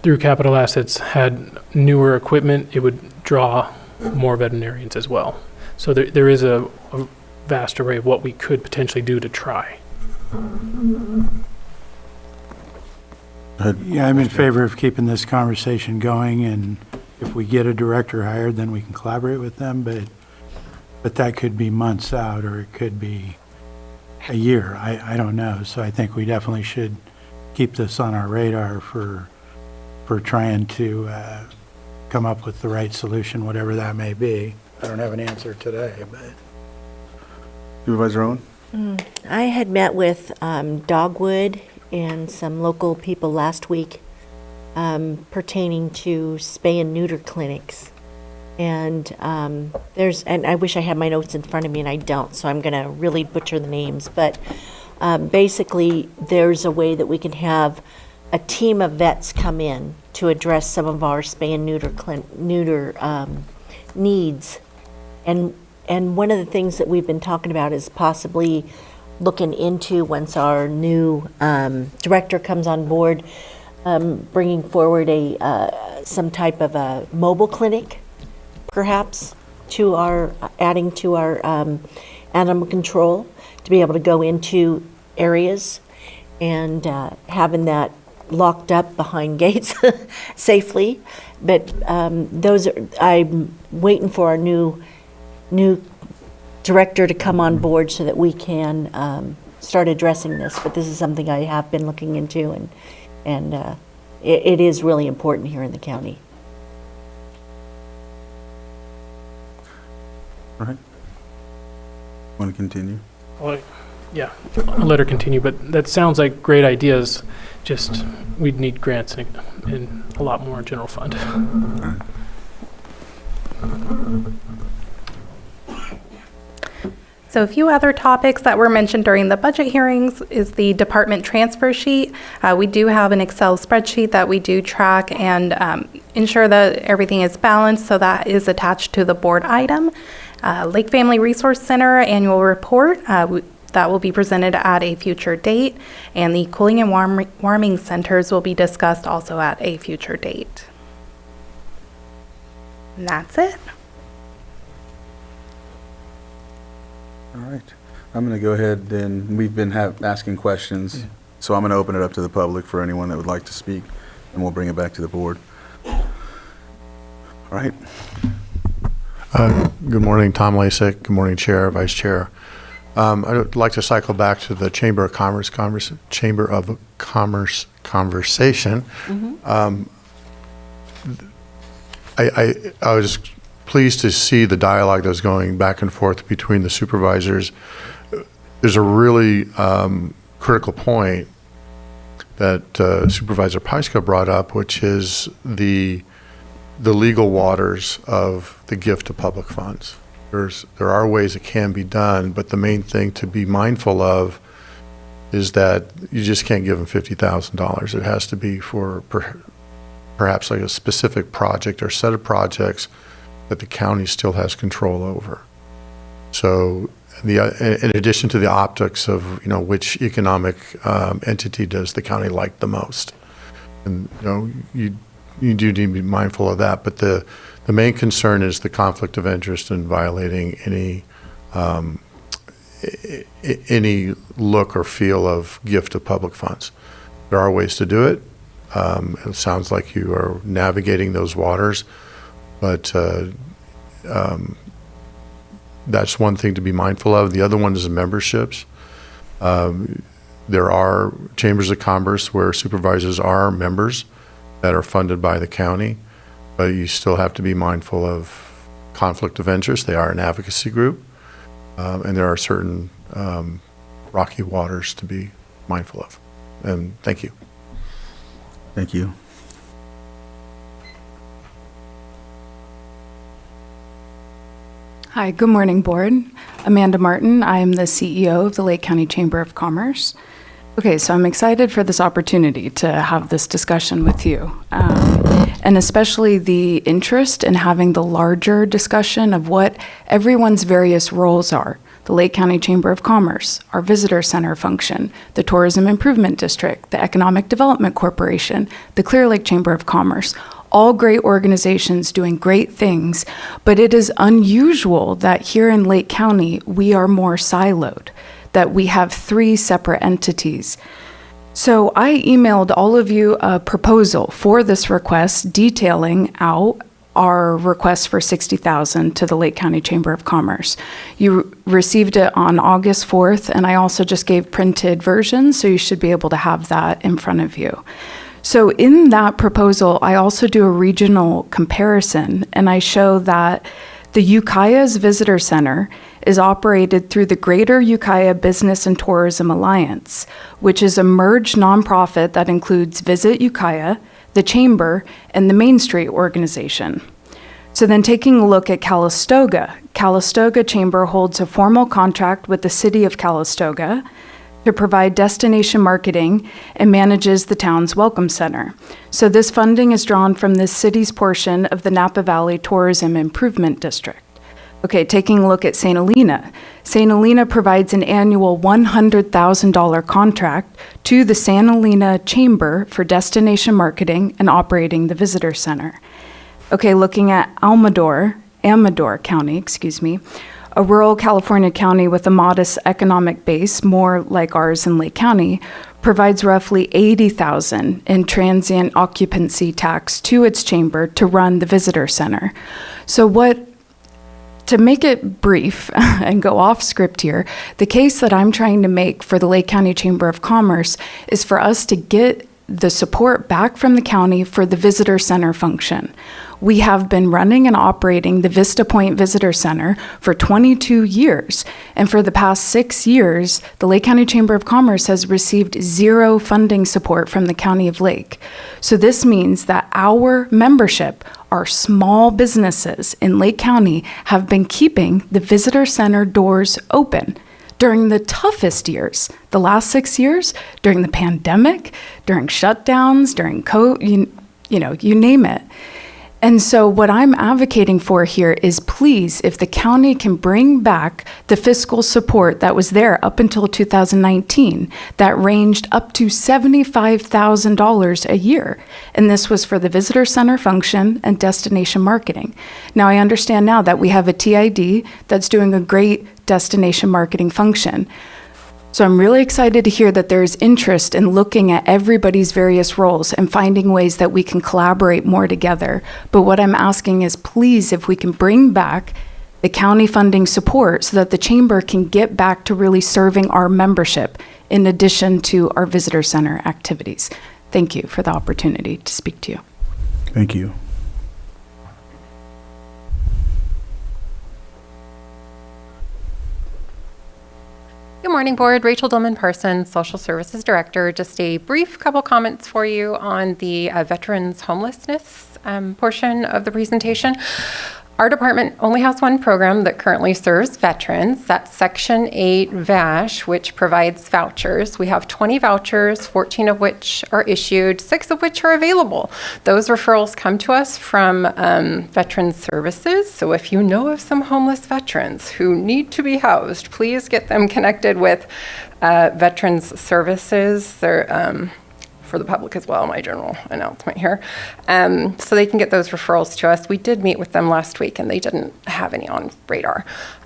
through capital assets, had newer equipment, it would draw more veterinarians as well. So there is a vast array of what we could potentially do to try. Yeah, I'm in favor of keeping this conversation going, and if we get a director hired, then we can collaborate with them, but that could be months out, or it could be a year. I don't know. So I think we definitely should keep this on our radar for trying to come up with the right solution, whatever that may be. I don't have an answer today, but. Supervisor Owen? I had met with Dogwood and some local people last week pertaining to spay and neuter clinics. And and I wish I had my notes in front of me, and I don't, so I'm going to really butcher the names. But basically, there's a way that we can have a team of vets come in to address some of our spay and neuter needs. And one of the things that we've been talking about is possibly looking into, once our new director comes on board, bringing forward some type of a mobile clinic, perhaps, adding to our animal control, to be able to go into areas and having that locked up behind gates safely. But I'm waiting for our new director to come on board so that we can start addressing this. But this is something I have been looking into, and it is really important here in the county. All right. Want to continue? Well, yeah, I'll let her continue, but that sounds like great ideas. Just, we'd need grants and a lot more general fund. So a few other topics that were mentioned during the budget hearings is the department transfer sheet. We do have an Excel spreadsheet that we do track and ensure that everything is balanced, so that is attached to the board item. Lake Family Resource Center annual report, that will be presented at a future date, and the cooling and warming centers will be discussed also at a future date. And that's it. All right. I'm going to go ahead, and we've been asking questions, so I'm going to open it up to the public for anyone that would like to speak, and we'll bring it back to the board. All right. Good morning, Tom Lasik. Good morning, Chair, Vice Chair. I'd like to cycle back to the Chamber of Commerce conversation. Mm-hmm. I was pleased to see the dialogue that was going back and forth between the supervisors. There's a really critical point that Supervisor Pyska brought up, which is the legal waters of the gift of public funds. There are ways it can be done, but the main thing to be mindful of is that you just can't give them $50,000. It has to be for perhaps like a specific project or set of projects that the county still has control over. So in addition to the optics of, which economic entity does the county like the most, and you do need to be mindful of that. But the main concern is the conflict of interest in violating any look or feel of gift of public funds. There are ways to do it. It sounds like you are navigating those waters, but that's one thing to be mindful of. The other one is the memberships. There are chambers of commerce where supervisors are members that are funded by the county, but you still have to be mindful of conflict of interest. They are an advocacy group, and there are certain rocky waters to be mindful of. And thank you. Thank you. Hi, good morning, Board. Amanda Martin. I am the CEO of the Lake County Chamber of Commerce. Okay, so I'm excited for this opportunity to have this discussion with you, and especially the interest in having the larger discussion of what everyone's various roles are. The Lake County Chamber of Commerce, our visitor center function, the Tourism Improvement District, the Economic Development Corporation, the Clear Lake Chamber of Commerce, all great organizations doing great things, but it is unusual that here in Lake County, we are more siloed. that we have 3 separate entities. So I emailed all of you a proposal for this request detailing out our request for $60,000 to the Lake County Chamber of Commerce. You received it on August 4th, and I also just gave printed versions, so you should be able to have that in front of you. So in that proposal, I also do a regional comparison, and I show that the Ukiah's Visitor Center is operated through the Greater Ukiah Business and Tourism Alliance, which is a merged nonprofit that includes Visit Ukiah, the Chamber, and the Main Street organization. So then taking a look at Calistoga, Calistoga Chamber holds a formal contract with the City of Calistoga to provide destination marketing and manages the town's Welcome Center. So this funding is drawn from the city's portion of the Napa Valley Tourism Improvement District. Okay, taking a look at St. Helena. St. Helena provides an annual $100,000 contract to the St. Helena Chamber for destination marketing and operating the visitor center. Okay, looking at Amador County, a rural California county with a modest economic base, more like ours in Lake County, provides roughly $80,000 in transient occupancy tax to its chamber to run the visitor center. To make it brief and go off script here, the case that I'm trying to make for the Lake County Chamber of Commerce is for us to get the support back from the county for the visitor center function. We have been running and operating the Vista Point Visitor Center for 22 years, and for the past 6 years, the Lake County Chamber of Commerce has received 0 funding support from the County of Lake. So this means that our membership, our small businesses in Lake County, have been keeping the visitor center doors open during the toughest years, the last 6 years, during the pandemic, during shutdowns, during COVID, you name it. And so what I'm advocating for here is, please, if the county can bring back the fiscal support that was there up until 2019, that ranged up to $75,000 a year. And this was for the visitor center function and destination marketing. Now, I understand now that we have a TID that's doing a great destination marketing function. So I'm really excited to hear that there's interest in looking at everybody's various roles and finding ways that we can collaborate more together. But what I'm asking is, please, if we can bring back the county funding support so that the chamber can get back to really serving our membership in addition to our visitor center activities. Thank you for the opportunity to speak to you. Thank you. Good morning, Board. Rachel Dillman-Parsons, Social Services Director. Just a brief couple comments for you on the veterans homelessness portion of the presentation. Our department only has one program that currently serves veterans. That's Section 8 VASH, which provides vouchers. We have 20 vouchers, 14 of which are issued, 6 of which are available. Those referrals come to us from Veterans Services. So if you know of some homeless veterans who need to be housed, please get them connected with Veterans Services. They're for the public as well, my general announcement here. So they can get those referrals to us. We did meet with them last week and they didn't have any on radar.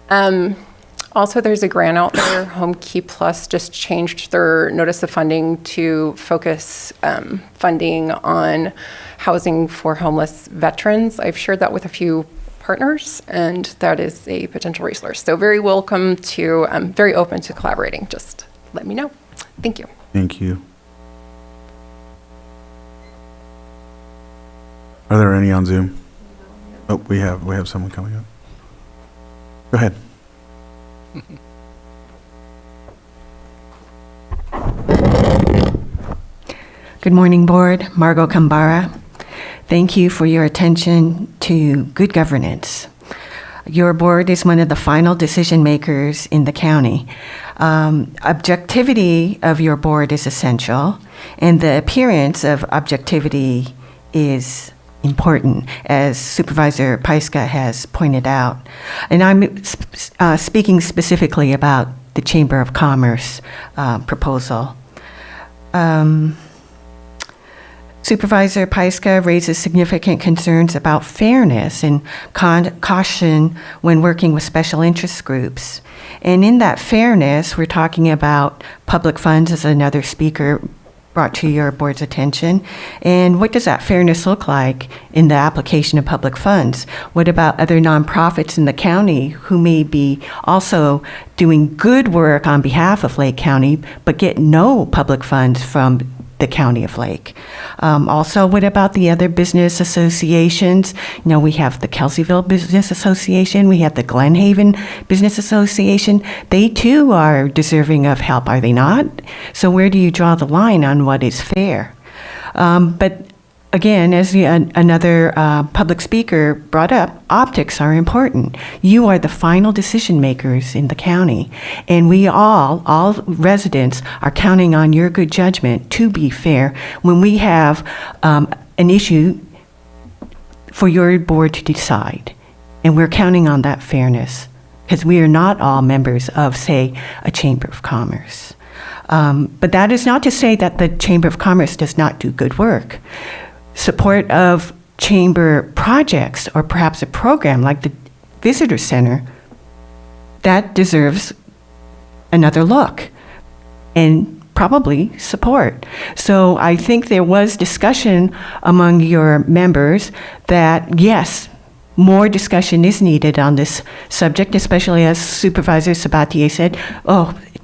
Also, there's a grant out there. Home Key Plus just changed their notice of funding to focus funding on housing for homeless veterans. I've shared that with a few partners, and that is a potential resource. So very welcome to, very open to collaborating. Just let me know. Thank you. Thank you. Are there any on Zoom? Oh, we have someone coming up. Go ahead. Good morning, Board. Margot Kambara. Thank you for your attention to good governance. Your board is one of the final decision makers in the county. Objectivity of your board is essential, and the appearance of objectivity is important, as Supervisor Pyska has pointed out. And I'm speaking specifically about the Chamber of Commerce proposal. Supervisor Pyska raises significant concerns about fairness and caution when working with special interest groups. And in that fairness, we're talking about public funds, as another speaker brought to your board's attention. And what does that fairness look like in the application of public funds? What about other nonprofits in the county who may be also doing good work on behalf of Lake County, but get no public funds from the County of Lake? Also, what about the other business associations? You know, we have the Kelseyville Business Association, we have the Glen Haven Business Association. They too are deserving of help, are they not? So where do you draw the line on what is fair? But again, as another public speaker brought up, optics are important. You are the final decision makers in the county, and we all residents are counting on your good judgment to be fair when we have an issue for your board to decide. And we're counting on that fairness because we are not all members of, say, a Chamber of Commerce. But that is not to say that the Chamber of Commerce does not do good work. Support of chamber projects or perhaps a program like the Visitor Center, that deserves another look and probably support. So I think there was discussion among your members that, yes, more discussion is needed on this subject, especially as Supervisor Sabatier said,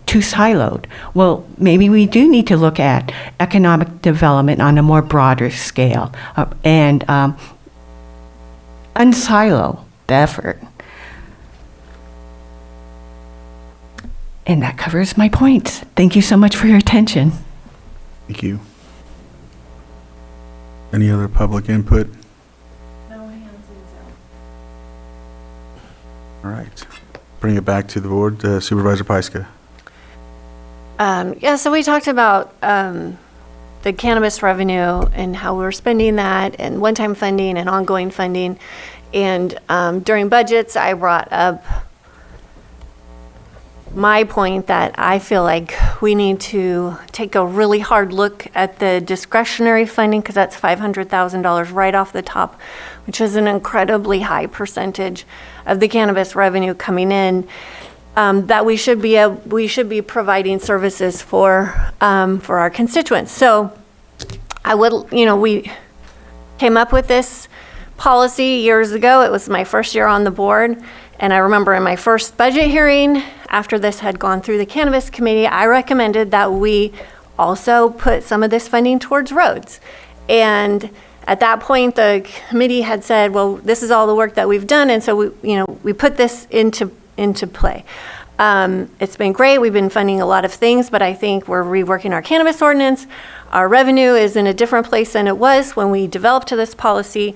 too siloed. Well, maybe we do need to look at economic development on a more broader scale and unsilo the effort. And that covers my points. Thank you so much for your attention. Thank you. Any other public input? No hands All right. Bring it back to the board. Supervisor Pyska. So we talked about the cannabis revenue and how we're spending that and one-time funding and ongoing funding. And during budgets, I brought up my point that I feel like we need to take a really hard look at the discretionary funding, because that's $500,000 right off the top, which is an incredibly high percentage of the cannabis revenue coming in. That we should be providing services for our constituents. So we came up with this policy years ago. It was my first year on the board, and I remember in my first budget hearing, after this had gone through the Cannabis Committee, I recommended that we also put some of this funding towards roads. And at that point, the committee had said, well, this is all the work that we've done, and so we put this into play. It's been great. We've been funding a lot of things, but I think we're reworking our cannabis ordinance. Our revenue is in a different place than it was when we developed this policy,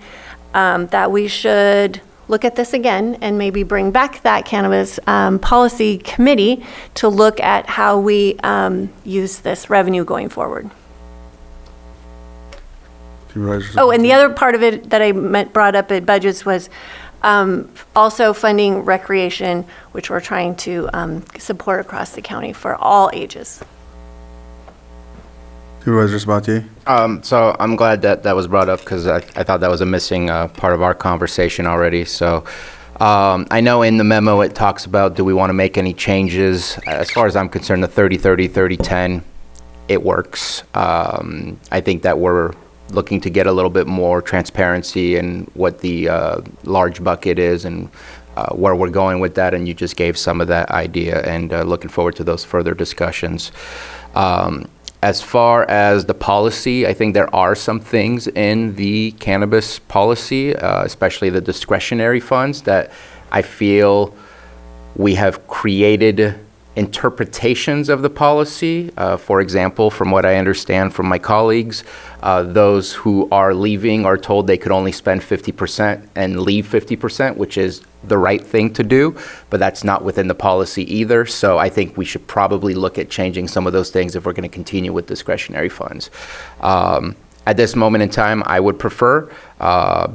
that we should look at this again and maybe bring back that cannabis policy committee to look at how we use this revenue going forward. And the other part of it that I brought up at budgets was also funding recreation, which we're trying to support across the county for all ages. Supervisor Sabatier? So I'm glad that was brought up, because I thought that was a missing part of our conversation already. So I know in the memo it talks about, do we want to make any changes? As far as I'm concerned, the 30-30, 30-10, it works. I think that we're looking to get a little bit more transparency in what the large bucket is and where we're going with that, and you just gave some of that idea, and looking forward to those further discussions. As far as the policy, I think there are some things in the cannabis policy, especially the discretionary funds, that I feel we have created interpretations of the policy. For example, from what I understand from my colleagues, those who are leaving are told they could only spend 50% and leave 50%, which is the right thing to do, but that's not within the policy either. So I think we should probably look at changing some of those things if we're going to continue with discretionary funds. At this moment in time, I would prefer,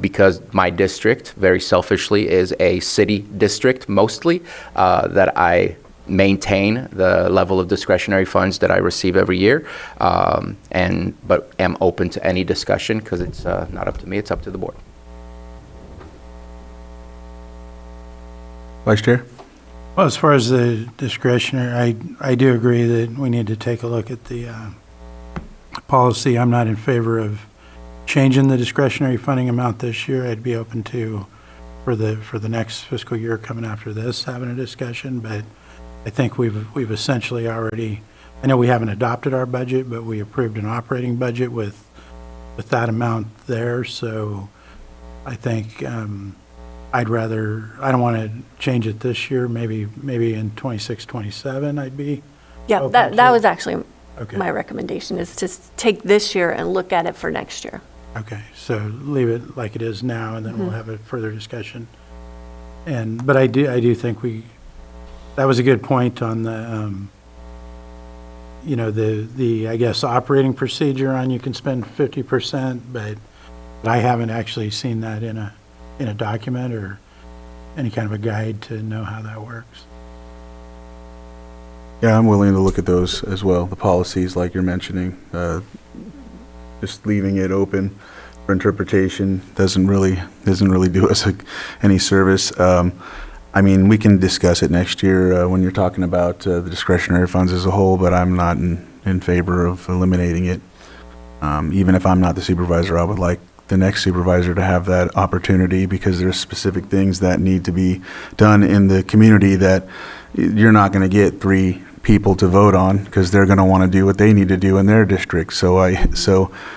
because my district, very selfishly, is a city district mostly, that I maintain the level of discretionary funds that I receive every year, but am open to any discussion because it's not up to me, it's up to the board. Vice Chair? Well, as far as the discretionary, I do agree that we need to take a look at the policy. I'm not in favor of changing the discretionary funding amount this year. I'd be open to, for the next fiscal year coming after this, having a discussion, but I think we've essentially already, I know we haven't adopted our budget, but we approved an operating budget with that amount there, so I think I don't want to change it this year, maybe in 26, 27, I'd be. Yeah, open that to. was actually Okay. my recommendation, is to take this year and look at it for next year. Okay, so leave it like it is now, and then we'll have a further discussion. But I do think that was a good point on the, I guess, operating procedure on you can spend 50%, but I haven't actually seen that in a document or any kind of a guide to know how that works. Yeah, I'm willing to look at those as well, the policies like you're mentioning. Just leaving it open for interpretation doesn't really do us any service. I mean, we can discuss it next year when you're talking about the discretionary funds as a whole, but I'm not in favor of eliminating it. Even if I'm not the supervisor, I would like the next supervisor to have that opportunity, because there's specific things that need to be done in the community that you're not going to get 3 people to vote on, because they're going to want to do what they need to do in their district. So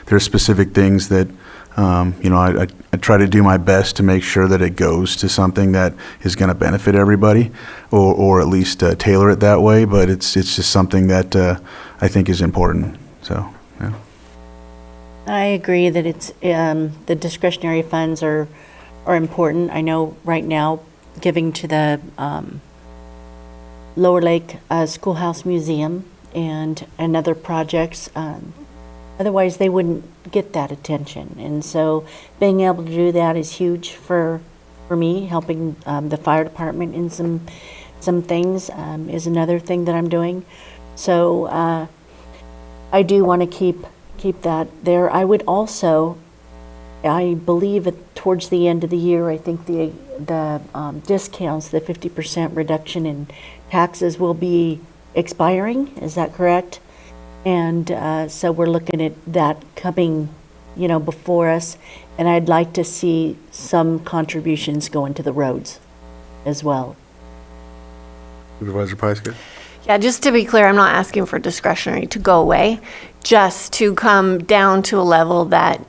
there's specific things that I try to do my best to make sure that it goes to something that is going to benefit everybody, or at least tailor it that way. But it's just something that I think is important. So yeah. I agree that it's, the discretionary funds are important. I know right now, giving to the Lower Lake Schoolhouse Museum and other projects, otherwise they wouldn't get that attention. And so being able to do that is huge for me. Helping the fire department in some things is another thing that I'm doing. So I do want to keep that there. I would also, I believe towards the end of the year, I think the discounts, the 50% reduction in taxes will be expiring. Is that correct? And so we're looking at that coming, before us. And I'd like to see some contributions go into the roads as well. Supervisor Pyska? Yeah, just to be clear, I'm not asking for discretionary to go away, just to come down to a level that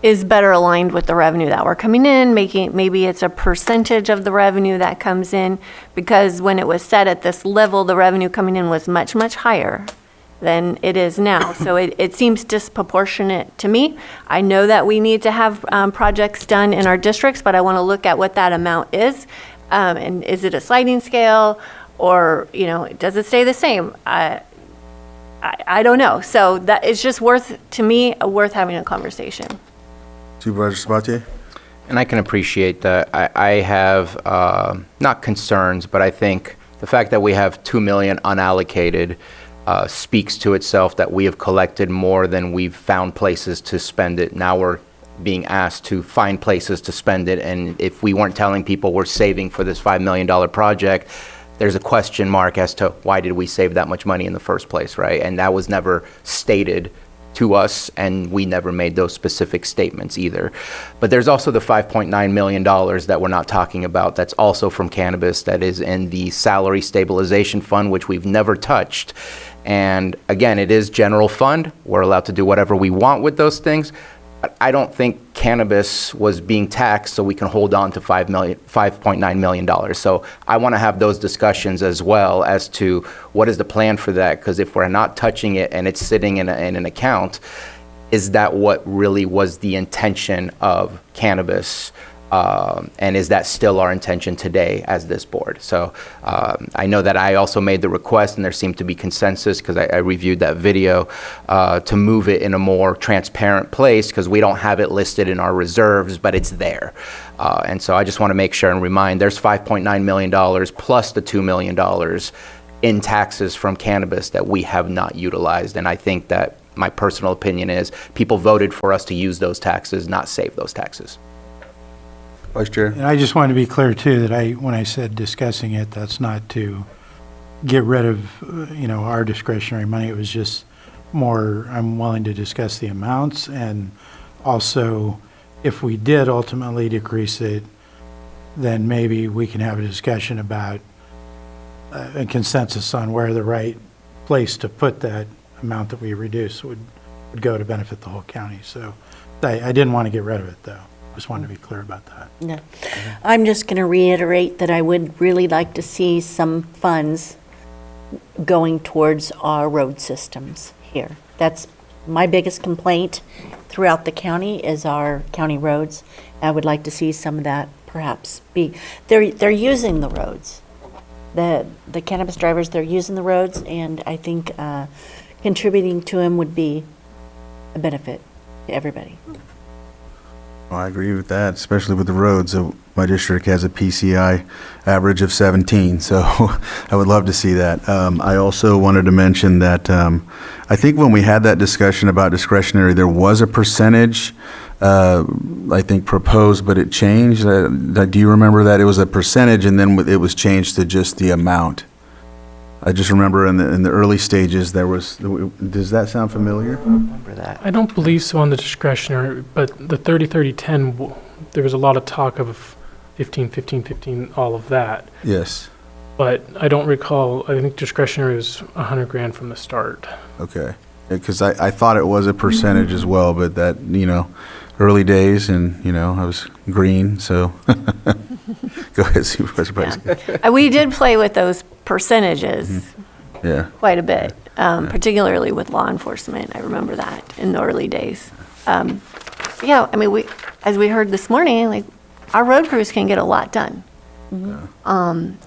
is better aligned with the revenue that we're coming in, maybe it's a percentage of the revenue that comes in, because when it was set at this level, the revenue coming in was much, much higher than it is now. So it seems disproportionate to me. I know that we need to have projects done in our districts, but I want to look at what that amount is. And is it a sliding scale, or, does it stay the same? I don't know. So that it's just worth having a conversation. Supervisor Sabatier? And I can appreciate that. I have, not concerns, but I think the fact that we have $2 million unallocated speaks to itself, that we have collected more than we've found places to spend it. Now we're being asked to find places to spend it, and if we weren't telling people we're saving for this $5 million project, there's a question mark as to why did we save that much money in the first place, right? And that was never stated to us, and we never made those specific statements either. But there's also the $5.9 million that we're not talking about, that's also from cannabis, that is in the salary stabilization fund, which we've never touched. And again, it is general fund. We're allowed to do whatever we want with those things. But I don't think cannabis was being taxed so we can hold on to $5.9 million. So I want to have those discussions as well as to what is the plan for that, because if we're not touching it and it's sitting in an account, is that what really was the intention of cannabis And is that still our intention today as this board? So I know that I also made the request, and there seemed to be consensus, because I reviewed that video, to move it in a more transparent place, because we don't have it listed in our reserves, but it's there. And so I just want to make sure and remind, there's $5.9 million plus the $2 million in taxes from cannabis that we have not utilized. And I think that my personal opinion is people voted for us to use those taxes, not save those taxes. Vice Chair? And I just want to be clear, too, that when I said discussing it, that's not to get rid of, our discretionary money. It was just more, I'm willing to discuss the amounts, and also, if we did ultimately decrease it, then maybe we can have a discussion about a consensus on where the right place to put that amount that we reduce would go to benefit the whole county. So I didn't want to get rid of it, though. Just wanted to be clear about that. No. I'm just going to reiterate that I would really like to see some funds going towards our road systems here. That's my biggest complaint throughout the county, is our county roads. I would like to see some of that perhaps be, they're using the roads. The cannabis drivers, they're using the roads, and I think contributing to them would be a benefit to everybody. Well, I agree with that, especially with the roads. My district has a PCI average of 17, so I would love to see that. I also wanted to mention that I think when we had that discussion about discretionary, there was a percentage, I think, proposed, but it changed. Do you remember that? It was a percentage, and then it was changed to just the amount. I just remember in the early stages there was. Does that sound familiar? Remember that? I don't believe so on the discretionary, but the 30-30-10, there was a lot of talk of 15-15-15, all of that. Yes. But I don't recall, I think discretionary was 100 grand from the start. Okay. Because I thought it was a percentage as well, but that, early days, and, I was green, so. Go ahead, Supervisor Price. We did play with those percentages Yeah. quite a bit, particularly with law enforcement. I remember that in the early days. Yeah, I mean, as we heard this morning, like, our road crews can get a lot done. And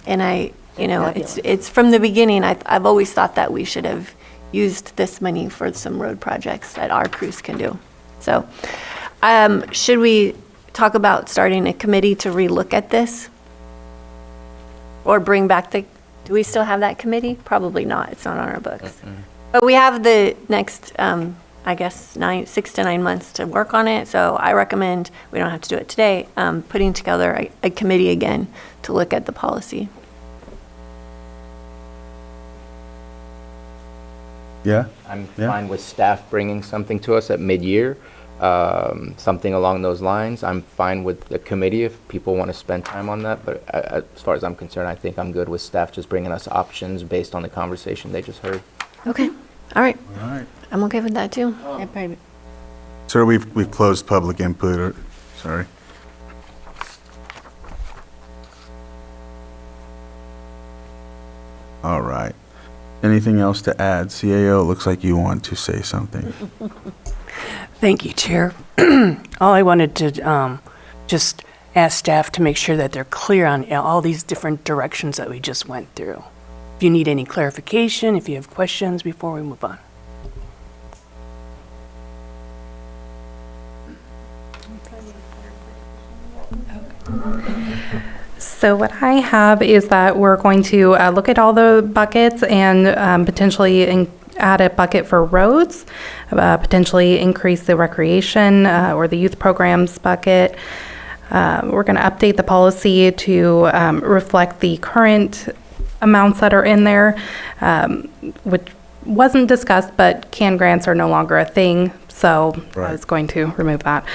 it's from the beginning, I've always thought that we should have used this money for some road projects that our crews can do. So, should we talk about starting a committee to relook at this? Or bring back do we still have that committee? Probably not, it's not on our books. But we have the next, I guess, 6 to 9 months to work on it, so I recommend, we don't have to do it today, putting together a committee again to look at the policy. Yeah? I'm fine with staff bringing something to us at mid-year, something along those lines. I'm fine with the committee if people want to spend time on that, but as far as I'm concerned, I think I'm good with staff just bringing us options based on the conversation they just heard. Okay, all right. All right. I'm okay with that too. Sir, we've closed public input. Sorry. All right. Anything else to add? CAO, it looks like you want to say something. Thank you, Chair. All I wanted to just ask staff to make sure that they're clear on all these different directions that we just went through. If you need any clarification, if you have questions before we move on. So what I have is that we're going to look at all the buckets and potentially add a bucket for roads, potentially increase the recreation or the youth programs bucket. We're going to update the policy to reflect the current amounts that are in there, which wasn't discussed, but canned grants are no longer a thing, so I was going to remove that.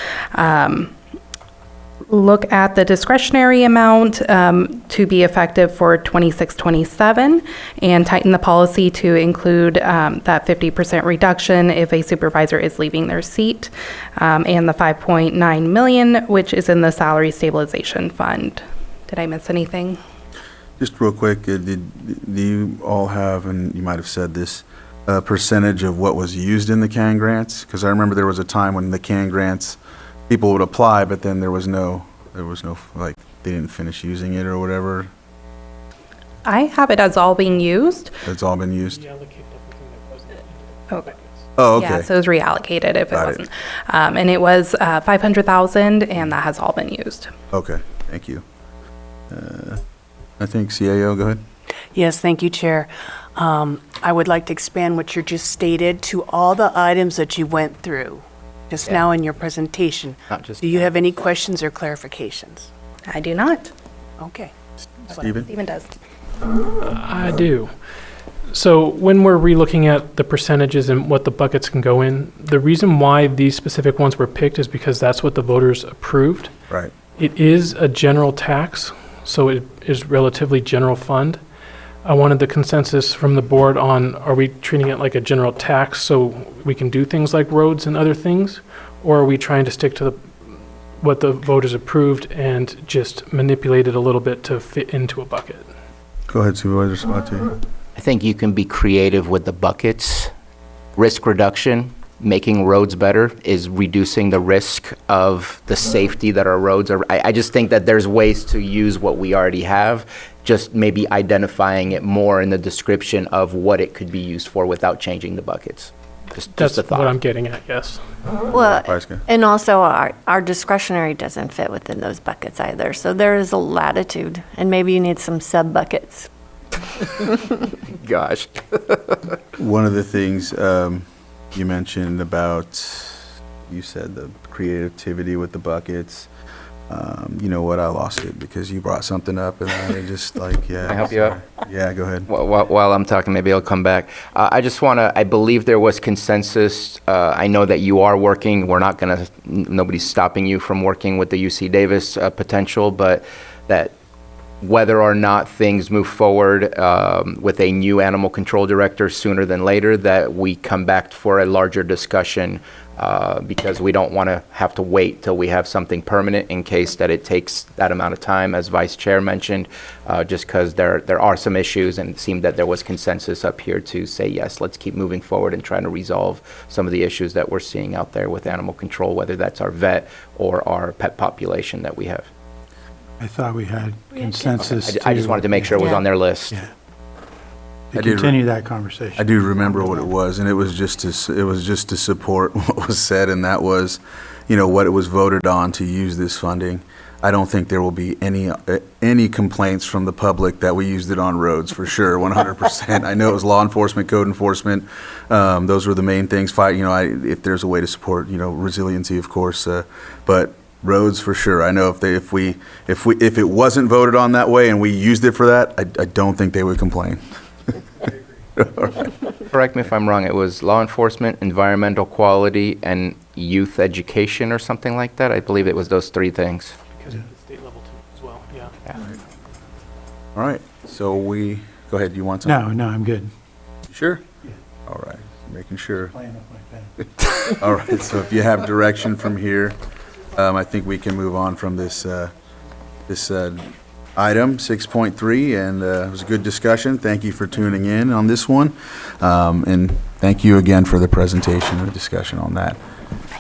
Look at the discretionary amount to be effective for 26-27 and tighten the policy to include that 50% reduction if a supervisor is leaving their seat, and the $5.9 million, which is in the salary stabilization fund. Did I miss anything? Just real quick, do you all have, and you might have said this, a percentage of what was used in the canned grants? Because I remember there was a time when the canned grants, people would apply, but then there was no There was no, like, they didn't finish using it or whatever? I have it as all being used. It's all been used? Reallocate everything that wasn't. Okay. Oh, Yeah, okay. so it was reallocated if it Got it. wasn't. And it was 500,000, and that has all been used. Okay, thank you. I think CAO, go ahead. Yes, thank you, Chair. I would like to expand what you just stated to all the items that you went through just now in your presentation. Not just Do you have any questions or clarifications? I do not. Okay. Stephen? Stephen does. I do. So when we're relooking at the percentages and what the buckets can go in, the reason why these specific ones were picked is because that's what the voters approved. Right. It is a general tax, so it is relatively general fund. I wanted the consensus from the board on, are we treating it like a general tax so we can do things like roads and other things? Or are we trying to stick to what the voters approved and just manipulate it a little bit to fit into a bucket? Go ahead, Supervisor Spati. I think you can be creative with the buckets. Risk reduction, making roads better, is reducing the risk of the safety that our roads are. I just think that there's ways to use what we already have, just maybe identifying it more in the description of what it could be used for without changing the buckets. Just That's a what thought. I'm getting at, yes. Well, Pyska. and also our discretionary doesn't fit within those buckets either. So there is a latitude, and maybe you need some sub-buckets. Gosh. One of the things you mentioned about, you said the creativity with the buckets. You know what, I lost it because you brought something up and I just like, yeah. Can I help you out? Yeah, go ahead. While I'm talking, maybe I'll come back. I just want to, I believe there was consensus. I know that you are working. We're not going to, nobody's stopping you from working with the UC Davis potential, but that whether or not things move forward with a new animal control director sooner than later, that we come back for a larger discussion because we don't want to have to wait till we have something permanent in case that it takes that amount of time, as Vice Chair mentioned, just because there are some issues, and it seemed that there was consensus up here to say, yes, let's keep moving forward and trying to resolve some of the issues that we're seeing out there with animal control, whether that's our vet or our pet population that we have. I thought we had consensus. I just wanted to make sure it was on their list. Yeah. I To did- continue that conversation. I do remember what it was, and it was just to support what was said, and that was, you know, what it was voted on to use this funding. I don't think there will be any complaints from the public that we used it on roads, for sure, 100%. I know it was law enforcement, code enforcement. Those were the main things. Fight, you know, if there's a way to support, you know, resiliency, of course, but roads for sure. I know if it wasn't voted on that way and we used it for that, I don't think they would complain. Correct me if I'm wrong, it was law enforcement, environmental quality, and youth education or something like that? I believe it was those three things. Because of the state level too, as well, yeah. All right, so go ahead, you want something? No, I'm good. You sure? Yeah. All right, making sure. All right, so if you have direction from here, I think we can move on from this item 6.3, and it was a good discussion. Thank you for tuning in on this one, and thank you again for the presentation and discussion on that.